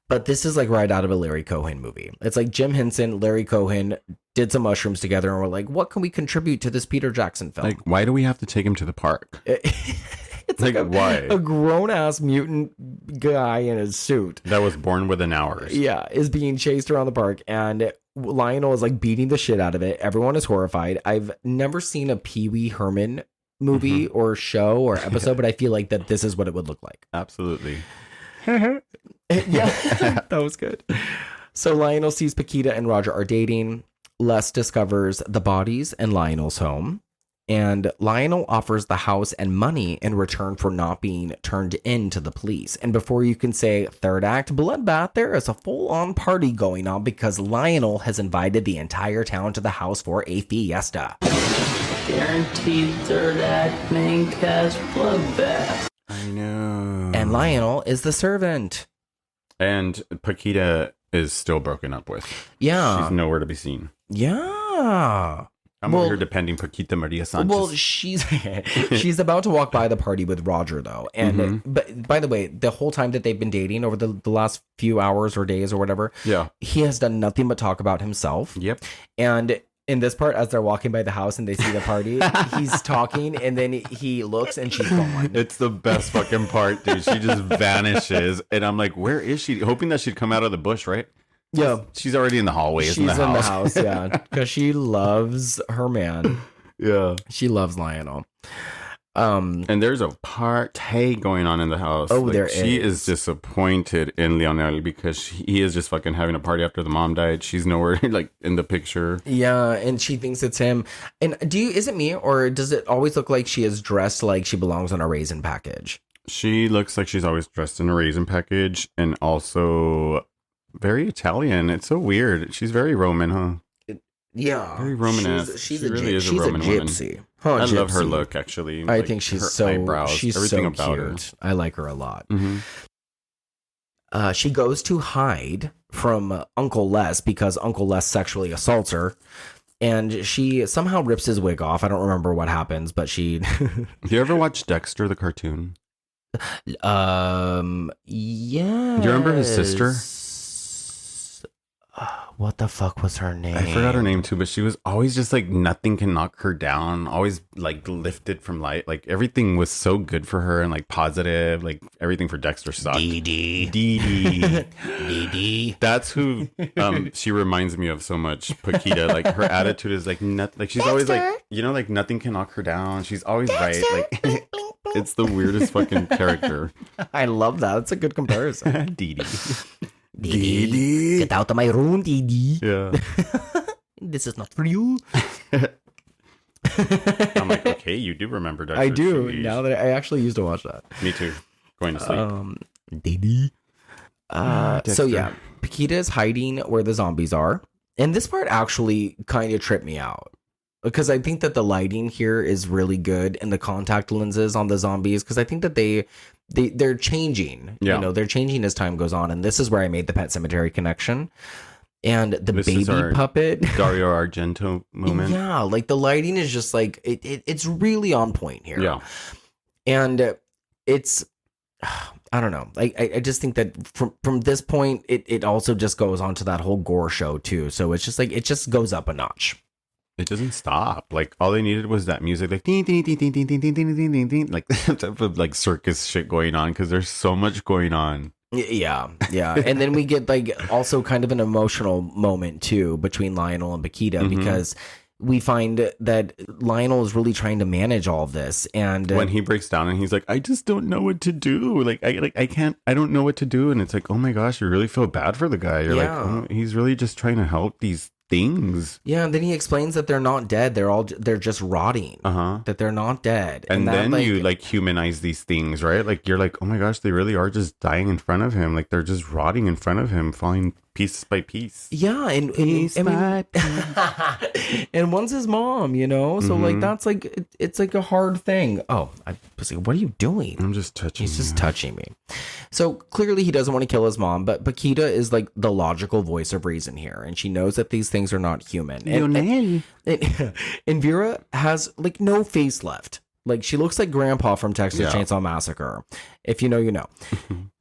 but this is like right out of a Larry Cohen movie. It's like Jim Henson, Larry Cohen did some mushrooms together and we're like, what can we contribute to this Peter Jackson film? Like, why do we have to take him to the park? It's like why? A grown-ass mutant guy in a suit. That was born within hours. Yeah, is being chased around the park and Lionel is like beating the shit out of it. Everyone is horrified. I've never seen a Pee Wee Herman movie or show or episode, but I feel like that this is what it would look like. Absolutely. Yeah, that was good. So Lionel sees Paquita and Roger are dating. Les discovers the bodies in Lionel's home. And Lionel offers the house and money in return for not being turned in to the police. And before you can say third act bloodbath, there is a full-on party going on because Lionel has invited the entire town to the house for a fiesta. Guaranteed third act main cast bloodbath. I know. And Lionel is the servant. And Paquita is still broken up with. Yeah. She's nowhere to be seen. Yeah. I'm over here depending Paquita Maria Sanchez. Well, she's about to walk by the party with Roger, though. And but by the way, the whole time that they've been dating over the last few hours or days or whatever, he has done nothing but talk about himself. Yep. And in this part, as they're walking by the house and they see the party, he's talking and then he looks and she's gone. It's the best fucking part, dude. She just vanishes. And I'm like, where is she? Hoping that she'd come out of the bush, right? Yeah. She's already in the hallways in the house. Yeah. Because she loves her man. Yeah. She loves Lionel. And there's a party going on in the house. Oh, like, she is disappointed in Lionel because he is just fucking having a party after the mom died. She's nowhere like in the picture. Yeah, and she thinks it's him. And is it me, or does it always look like she is dressed like she belongs on a raisin package? She looks like she's always dressed in a raisin package, and also very Italian. It's so weird. She's very Roman, huh? Yeah, very Romanesque. She's she really is she's a Roman gypsy. woman. Huh, I gypsy. love her look. Actually, I think she's her eyebrows, she's everything so about cute. I like her a lot. Mm-hmm. She goes to hide from Uncle Les because Uncle Les sexually assaults her, and she somehow rips his wig off. I don't remember what happens, but she. Do you ever watch Dexter the cartoon? Yeah. Do you remember his sister? What the fuck was her name? I forgot her name too, but she was always just like nothing can knock her down. Always like lifted from light. Like everything was so good for her and like positive. Like everything for Dexter sucked. Dee Dee. That's who she reminds me of so much. Paquita. Like her attitude is like like she's always like, you know, like nothing can knock her down. She's always right. Like it's the weirdest fucking character. I love that. It's a good comparison. Dee Dee. Dee, get out of my room, Dee Dee. Yeah. This is not for you. I'm like, okay, you do remember Dexter. I do. Now that I actually used to watch that. Me too. Going to sleep. Dee Dee. So yeah, Paquita is hiding where the zombies are. And this part actually kind of tripped me out. Because I think that the lighting here is really good and the contact lenses on the zombies. Because I think that they're changing. Yeah. You know, they're changing as time goes on. And this is where I made the Pet Cemetery connection. And the This baby is our puppet. Dario Argento moment. Yeah, like the lighting is just like, it's really on point here. Yeah. And it's, I don't know. I just think that from this point, it also just goes on to that whole gore show too. So it's just like, it just goes up a notch. It doesn't stop. Like all they needed was that music, like ding, ding, ding, ding, ding, ding, ding, ding, ding, ding, ding, like that type of like circus shit going on because there's so much going on. Yeah. And then we get like also kind of an emotional moment too between Lionel and Paquita because we find that Lionel is really trying to manage all of this. And when he breaks down and he's like, I just don't know what to do. I don't know what to do. And it's like, oh my gosh, you really feel bad for the guy. You're like, oh, he's really just trying to help these things. Yeah, and then he explains that they're not dead. They're just rotting. That they're not dead. And that, then you like humanize these things, right? Like you're like, oh my gosh, they really are just dying in front of him. Like they're just rotting in front of him, falling piece by piece. Yeah, and and one's his mom, you know. So like that's like it's like a hard thing. Oh, I was like, what are you doing? I'm just touching. He's just touching me. So clearly he doesn't want to kill his mom, but Paquita is like the logical voice of reason here, and she knows that these things are not human. And Vera has like no face left. Like she looks like Grandpa from Texas Chainsaw Massacre. If you know, you know.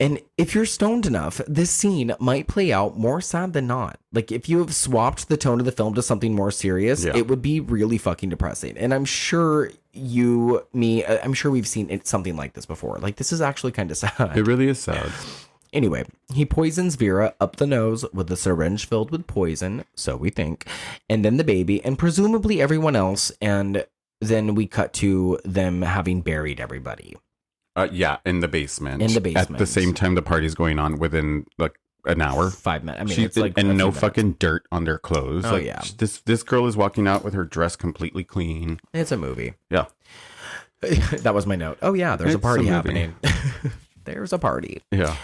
And if you're stoned enough, this scene might play out more sad than not. Like if you have swapped the tone of the film to something more serious, it would be really fucking depressing. And I'm sure I'm sure we've seen something like this before. Like this is actually kind of sad. It really is sad. Anyway, he poisons Vera up the nose with a syringe filled with poison, so we think, and then the baby, and presumably everyone else, and then we cut to them having buried everybody. In the basement. In the basement. At the same time the party's going on within like an hour. 5 minutes. I mean, it's like and no fucking dirt on their clothes. Oh, like, yeah. This girl is walking out with her dress completely clean. It's a movie. Yeah. That was my note. Oh yeah, there's a party happening. There's a party. Yeah.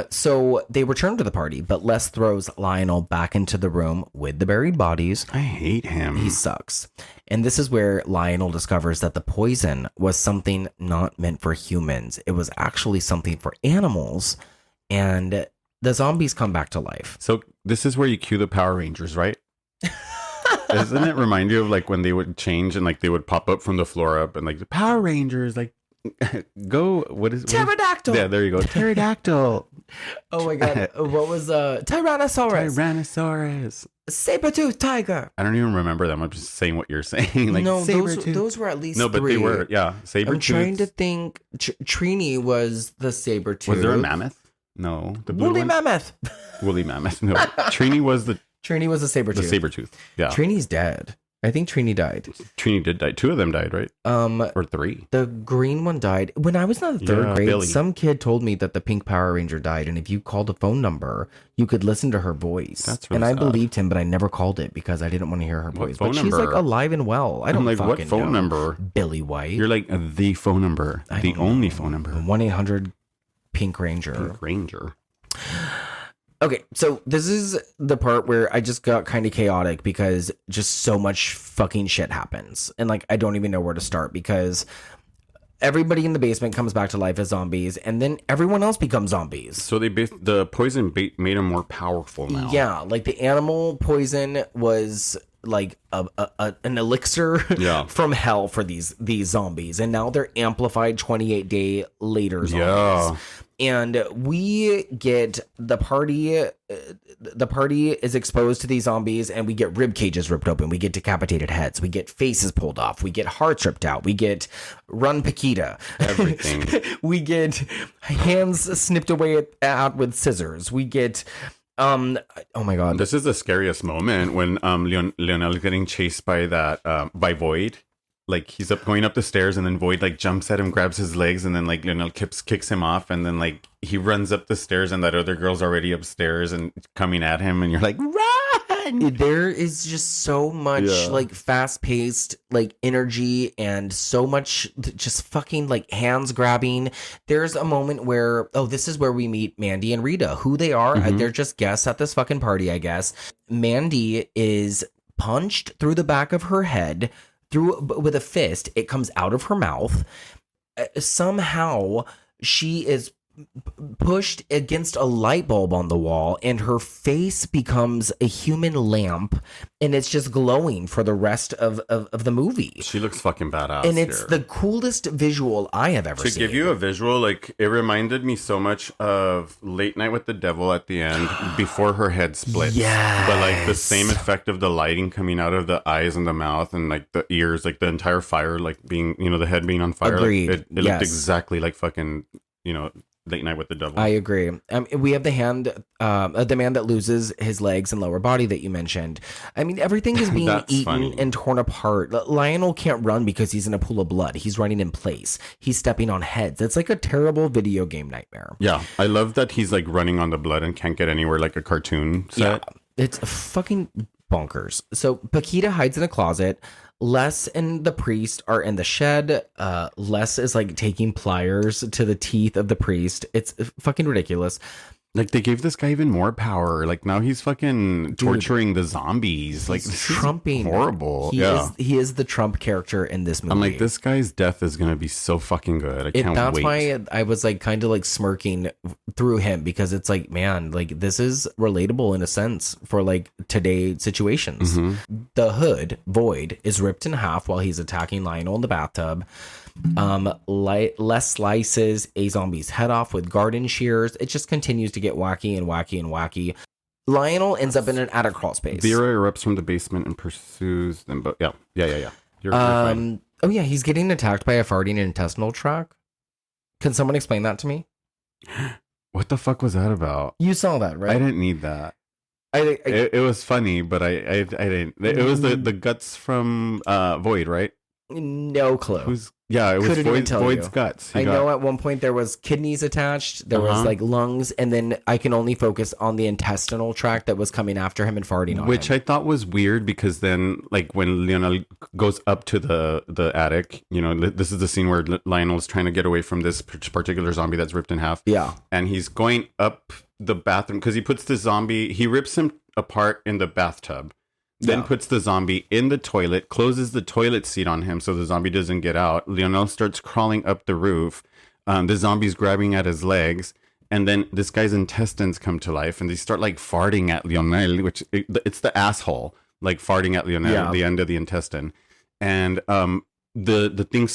So they return to the party, but Les throws Lionel back into the room with the buried bodies. I hate him. He sucks. And this is where Lionel discovers that the poison was something not meant for humans. It was actually something for animals. And the zombies come back to life. So this is where you cue the Power Rangers, right? Doesn't it remind you of like when they would change and like they would pop up from the floor up and like the Power Rangers, like go, Pterodactyl. Yeah, there you go. Pterodactyl. Oh my god. What was Tyrannosaurus? Saber-tooth tiger. I don't even remember them. I'm just saying what you're saying. Like no, those were at least no, but 3. they were, yeah. Saber-tooth. I'm trying to think. Trini was the saber-tooth. Was there a mammoth? No. The woolly mammoth. Woolly mammoth. No. Trini was the saber-tooth. The saber-tooth. Yeah. Trini's dead. I think Trini died. Trini did die. 2 of them died, right? Or 3. The green one died. When I was in the 3rd grade, Billy. some kid told me that the pink Power Ranger died, and if you called a phone number, you could listen to her voice. That's really and I sad. believed him, but I never called it because I didn't want to hear her voice. phone But she's like number? alive and well. I don't like, fucking what phone know. number? Billy White. You're like the phone number. The only phone number. 1-800 Pink Ranger. Pink Ranger. Okay, so this is the part where I just got kind of chaotic because just so much fucking shit happens. And like, I don't even know where to start because everybody in the basement comes back to life as zombies and then everyone else becomes zombies. So the poison made them more powerful now. Yeah, like the animal poison was like an elixir from hell for these zombies. And now they're amplified 28-day later zombies. Yeah. And we get the party is exposed to these zombies and we get rib cages ripped open. We get decapitated heads. We get faces pulled off. We get hearts ripped out. We get run Paquita. Everything. We get hands snipped away out with scissors. We get, oh my God. This is the scariest moment when Lionel is getting chased by by Void. Like he's going up the stairs and then Void like jumps at him, grabs his legs, and then like Lionel kicks him off, and then like he runs up the stairs and that other girl's already upstairs and coming at him, and you're like, run! There is just so much like fast paced like energy and so much just fucking like hands grabbing. There's a moment where this is where we meet Mandy and Rita. Who they are, they're just guests at this fucking party, I guess. Mandy is punched through the back of her head with a fist. It comes out of her mouth. Somehow she is pushed against a light bulb on the wall and her face becomes a human lamp and it's just glowing for the rest of the movie. She looks fucking badass. And it's the coolest visual I have ever seen. To give you a visual, like it reminded me so much of Late Night with the Devil at the end before her head splits. Yes. But like the same effect of the lighting coming out of the eyes and the mouth and like the ears, like the entire fire, like being, the head being on fire. Agreed. Like, it looked exactly like fucking, Late Night with the Devil. I agree. We have the man that loses his legs and lower body that you mentioned. I mean, everything is being eaten and torn apart. Lionel can't run because he's in a pool of blood. He's running in place. He's stepping on heads. It's like a terrible video game nightmare. Yeah, I love that he's like running on the blood and can't get anywhere like a cartoon set. Yeah, it's fucking bonkers. So Paquita hides in a closet. Les and the priest are in the shed. Les is like taking pliers to the teeth of the priest. It's fucking ridiculous. Like they gave this guy even more power. Like now he's fucking torturing the zombies. Like this trumping. is horrible. He is the Trump character in this movie. I'm like, this guy's death is gonna be so fucking good. I can't wait. That's why I was like kind of like smirking through him because it's like, man, like this is relatable in a sense for like today situations. The hood, Void, is ripped in half while he's attacking Lionel in the bathtub. Les slices a zombie's head off with garden shears. It just continues to get wacky and wacky and wacky. Lionel ends up in an attic crawl space. Vera erupts from the basement and pursues them. But yeah. You're fine. Oh yeah, he's getting attacked by a farting intestinal tract. Can someone explain that to me? What the fuck was that about? You saw that, right? I didn't need that. It was funny, but I didn't. It was the guts from Void, right? No clue. It was Void's you. guts. I know at one point there was kidneys attached, there was like lungs, and then I can only focus on the intestinal tract that was coming after him and farting on Which him. I thought was weird because then, like, when Lionel goes up to the attic, this is the scene where Lionel's trying to get away from this particular zombie that's ripped in half. Yeah. And he's going up the bathroom because he puts the zombie, he rips him apart in the bathtub. Then puts the zombie in the toilet, closes the toilet seat on him so the zombie doesn't get out. Lionel starts crawling up the roof. The zombie's grabbing at his legs. And then this guy's intestines come to life and they start like farting at Lionel, which it's the asshole, like farting at Lionel, the end of the intestine. And the thing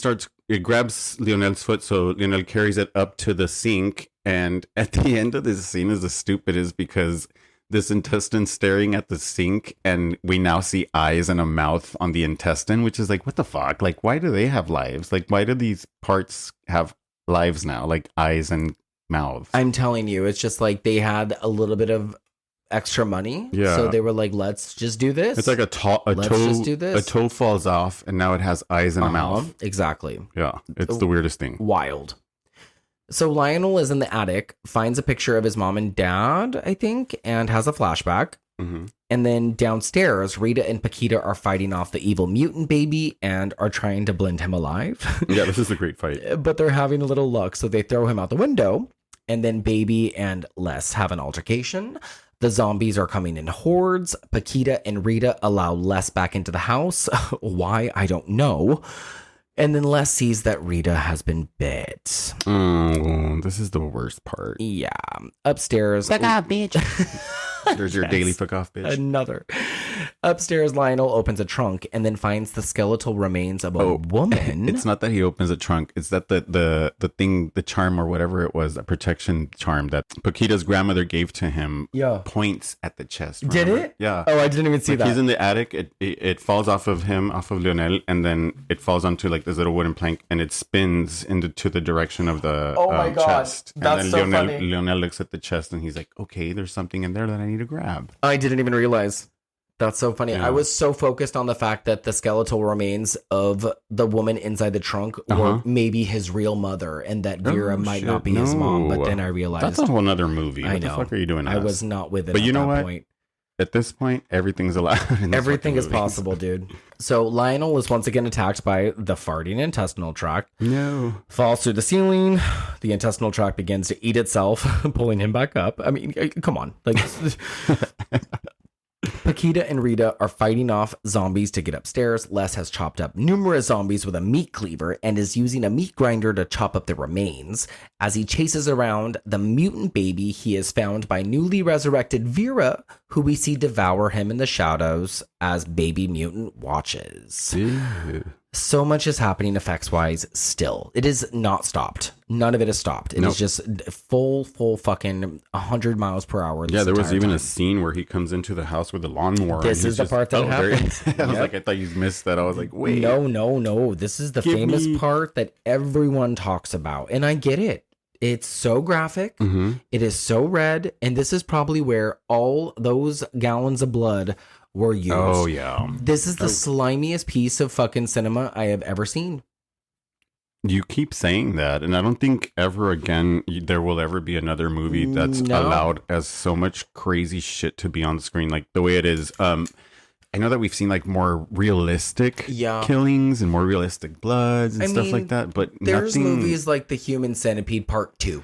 it grabs Lionel's foot. So Lionel carries it up to the sink. And at the end of this scene is the stupidest because this intestine staring at the sink and we now see eyes and a mouth on the intestine, which is like, what the fuck? Like, why do they have lives? Like, why do these parts have lives now? Like eyes and mouths. I'm telling you, it's just like they had a little bit of extra money. Yeah. So they were like, let's just do this. It's like a just do this. A toe falls off and now it has eyes and a mouth. Exactly. Yeah. It's the weirdest thing. Wild. So Lionel is in the attic, finds a picture of his mom and dad, I think, and has a flashback. Mm-hmm. And then downstairs, Rita and Paquita are fighting off the evil mutant baby and are trying to blend him alive. Yeah, this is a great fight. But they're having a little luck, so they throw him out the window. And then Baby and Les have an altercation. The zombies are coming in hordes. Paquita and Rita allow Les back into the house. Why? I don't know. And then Les sees that Rita has been bit. Oh, this is the worst part. Yeah. Upstairs. Fuck off, bitch. There's your daily fuck off, bitch. Another. Upstairs, Lionel opens a trunk and then finds the skeletal remains of a woman. It's not that he opens a trunk. It's that the thing, the charm or whatever it was, the protection charm that Paquita's grandmother gave to him points at the chest. Remember? Did it? Yeah. Oh, I didn't even see that. He's in the attic. It falls off of him, off of Lionel, and then it falls onto like this little wooden plank and it spins to the direction of the chest. That's and then so funny. Lionel looks at the chest and he's like, okay, there's something in there that I need to grab. I didn't even realize. That's so funny. Yeah. I was so focused on the fact that the skeletal remains of the woman inside the trunk were maybe his real mother and that Vera might not be his mom. But then I realized. That's a whole nother movie. I What know. the fuck are you doing? I was not with it But at you know that what? point. At this point, everything's allowed. Everything is possible, dude. So Lionel is once again attacked by the farting intestinal tract. No. Falls through the ceiling. The intestinal tract begins to eat itself, pulling him back up. I mean, come on. Like, Paquita and Rita are fighting off zombies to get upstairs. Les has chopped up numerous zombies with a meat cleaver and is using a meat grinder to chop up the remains. As he chases around the mutant baby, he is found by newly resurrected Vera, who we see devour him in the shadows as baby mutant watches. Ew. So much is happening effects-wise still. It is not stopped. None of it is stopped. It is just full fucking 100 miles per hour. Yeah, there was even a scene where he comes into the house with a lawnmower. This is the part that happens. I was like, I thought you missed that. I was like, wait. No. This is the famous part that everyone talks about. And I get it. It's so graphic. Mm-hmm. It is so red. And this is probably where all those gallons of blood were used. Oh, yeah. This is the slimiest piece of fucking cinema I have ever seen. You keep saying that, and I don't think ever again there will ever be another movie that's allowed as so much crazy shit to be on the screen like the way it is. I know that we've seen like more realistic killings and more realistic bloods and stuff like that, but there's movies like The Human Centipede Part 2.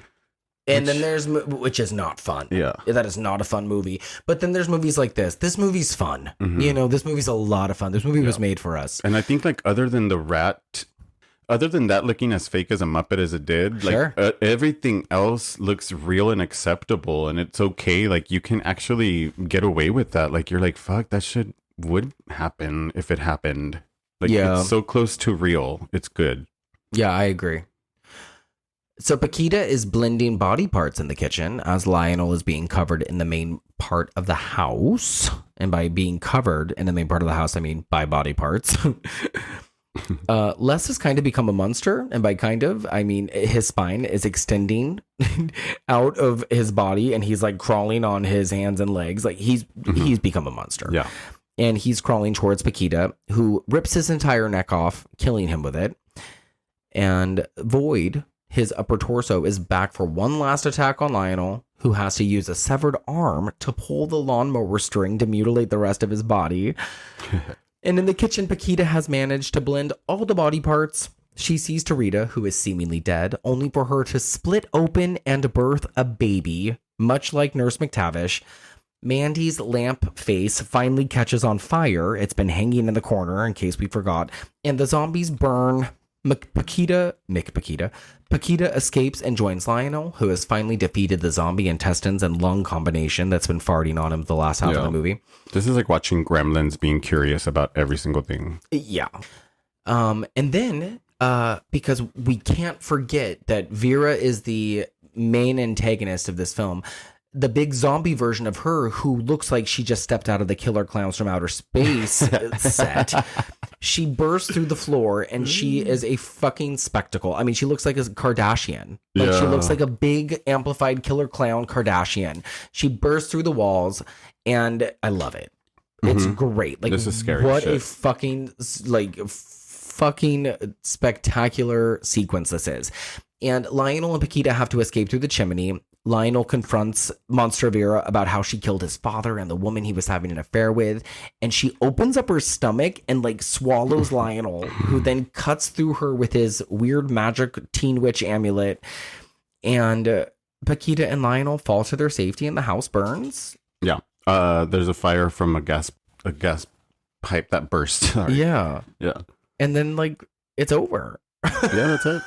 And then there's, which is not fun. Yeah. That is not a fun movie. But then there's movies like this. This movie's fun. Mm-hmm. You know, this movie's a lot of fun. This movie was made for us. And I think like other than that looking as fake as a Muppet as it did, like everything else looks real and acceptable and it's okay. Like you can actually get away with that. Like you're like, fuck, that shit would happen if it happened. Like it's so close to real. It's good. Yeah, I agree. So Paquita is blending body parts in the kitchen as Lionel is being covered in the main part of the house. And by being covered in the main part of the house, I mean by body parts. Les has kind of become a monster. And by kind of, I mean his spine is extending out of his body and he's like crawling on his hands and legs. Like he's become a monster. Yeah. And he's crawling towards Paquita, who rips his entire neck off, killing him with it. And Void, his upper torso, is back for one last attack on Lionel, who has to use a severed arm to pull the lawnmower string to mutilate the rest of his body. And in the kitchen, Paquita has managed to blend all the body parts. She sees Rita, who is seemingly dead, only for her to split open and birth a baby, much like Nurse McTavish. Mandy's lamp face finally catches on fire. It's been hanging in the corner, in case we forgot. And the zombies burn. Paquita escapes and joins Lionel, who has finally defeated the zombie intestines and lung combination that's been farting on him the last half of the movie. This is like watching Gremlins being curious about every single thing. Yeah. And then, because we can't forget that Vera is the main antagonist of this film, the big zombie version of her, who looks like she just stepped out of the Killer Clowns from Outer Space set, she bursts through the floor and she is a fucking spectacle. I mean, she looks like a Kardashian. Like she looks like a big amplified Killer Clown Kardashian. She bursts through the walls and I love it. It's great. Like, this is scary what shit. a fucking spectacular sequence this is. And Lionel and Paquita have to escape through the chimney. Lionel confronts Monster Vera about how she killed his father and the woman he was having an affair with. And she opens up her stomach and like swallows Lionel, who then cuts through her with his weird magic teen witch amulet. And Paquita and Lionel fall to their safety and the house burns. Yeah. There's a fire from a gas pipe that burst. Sorry. Yeah. Yeah. And then like it's over. Yeah, that's it.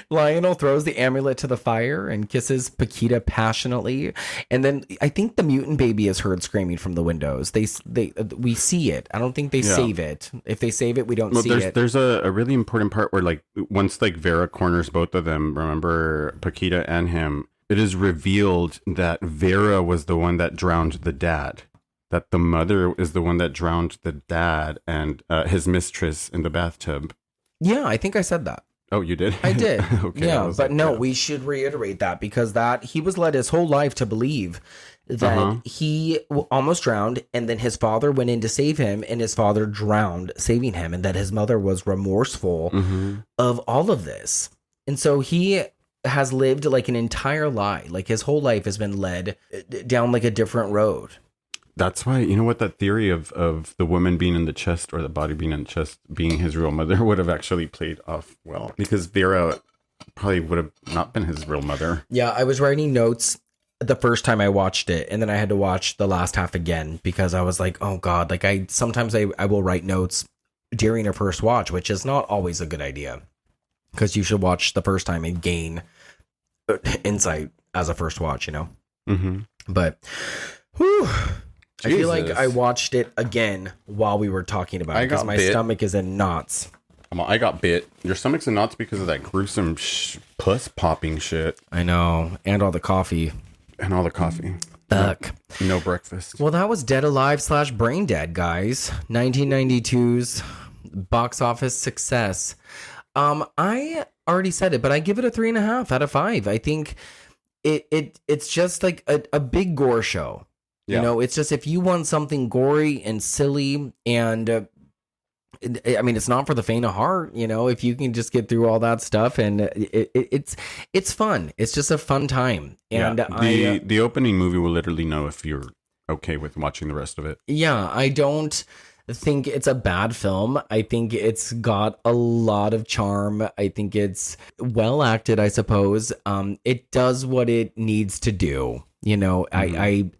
Lionel throws the amulet to the fire and kisses Paquita passionately. And then I think the mutant baby is heard screaming from the windows. We see it. I don't think they save it. If they save it, we don't see it. There's a really important part where like once like Vera corners both of them, remember Paquita and him, it is revealed that Vera was the one that drowned the dad. That the mother is the one that drowned the dad and his mistress in the bathtub. Yeah, I think I said that. Oh, you did? I did. Okay. Yeah, but we should reiterate that because he was led his whole life to believe that he almost drowned and then his father went in to save him and his father drowned saving him and that his mother was remorseful of all of this. And so he has lived like an entire lie. Like his whole life has been led down like a different road. That's why, you know what, that theory of the woman being in the chest or the body being in the chest being his real mother would have actually played off well. Because Vera probably would have not been his real mother. Yeah, I was writing notes the first time I watched it. And then I had to watch the last half again because I was like, oh God, like sometimes I will write notes during a first watch, which is not always a good idea. Because you should watch the first time and gain insight as a first watch, you know? But, whew. I feel like I watched it again while we were talking about it because my stomach is in knots. I got bit. Your stomach's in knots because of that gruesome puss popping shit. I know. And all the coffee. Fuck. No breakfast. Well, that was Dead Alive / Brain Dead, guys. 1992's box office success. I already said it, but I give it a 3.5 out of 5. I think it's just like a big gore show. You know, it's just if you want something gory and silly and I mean, it's not for the faint of heart, you know, if you can just get through all that stuff and it's fun. It's just a fun time. And the opening movie will literally know if you're okay with watching the rest of it. Yeah, I don't think it's a bad film. I think it's got a lot of charm. I think it's well acted, I suppose. It does what it needs to do. You know, I'm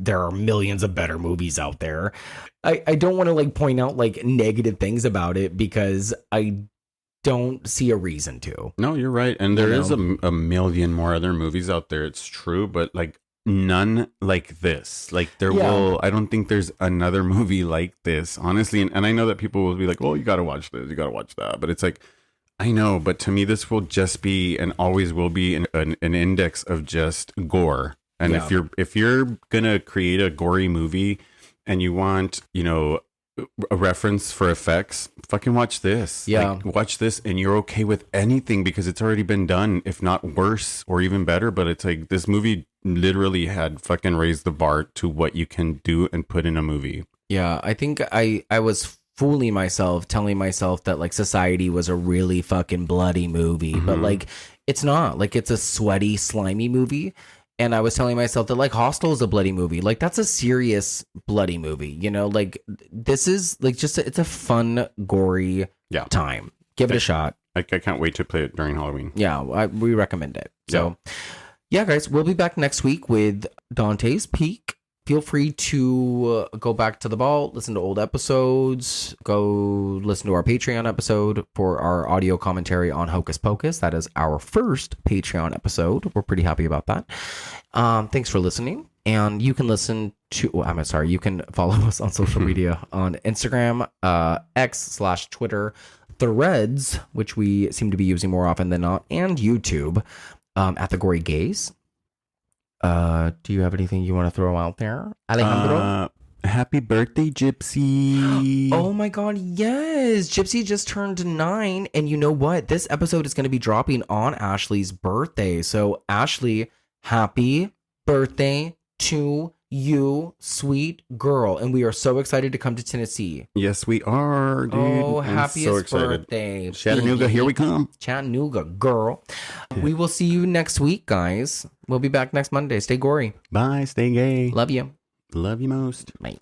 there are millions of better movies out there. I don't want to like point out like negative things about it because I don't see a reason to. No, you're right. And there is a million more other movies out there. It's true. But like none like this. Like I don't think there's another movie like this, honestly. And I know that people will be like, oh, you got to watch this. You got to watch that. But it's like, I know. But to me, this will just be and always will be an index of just gore. And if you're gonna create a gory movie and you want, you know, a reference for effects, fucking watch this. Yeah. Like, watch this and you're okay with anything because it's already been done, if not worse or even better. But it's like this movie literally had fucking raised the bar to what you can do and put in a movie. Yeah, I think I was fooling myself, telling myself that like Society was a really fucking bloody movie. But like it's not. Like it's a sweaty, slimy movie. And I was telling myself that like Hostel is a bloody movie. Like that's a serious bloody movie, you know, like this is like it's a fun, gory time. Give it a shot. I can't wait to play it during Halloween. Yeah, we recommend it. So yeah, guys, we'll be back next week with Dante's Peak. Feel free to go back to the vault, listen to old episodes, go listen to our Patreon episode for our audio commentary on Hocus Pocus. That is our first Patreon episode. We're pretty happy about that. Thanks for listening. And you can you can follow us on social media on Instagram, X/Twitter, Threads, which we seem to be using more often than not, and YouTube at the Gory Gays. Do you have anything you want to throw out there, Alejandro? Happy birthday, Gypsy. Oh my God, yes. Gypsy just turned 9. And you know what? This episode is going to be dropping on Ashley's birthday. So, Ashley, happy birthday to you, sweet girl. And we are so excited to come to Tennessee. Yes, we are, dude. Oh, I'm happiest so excited. birthday. Chattanooga, here we come. Chattanooga, girl. We will see you next week, guys. We'll be back next Monday. Stay gory. Bye, stay gay. Love you. Love you most. Bye.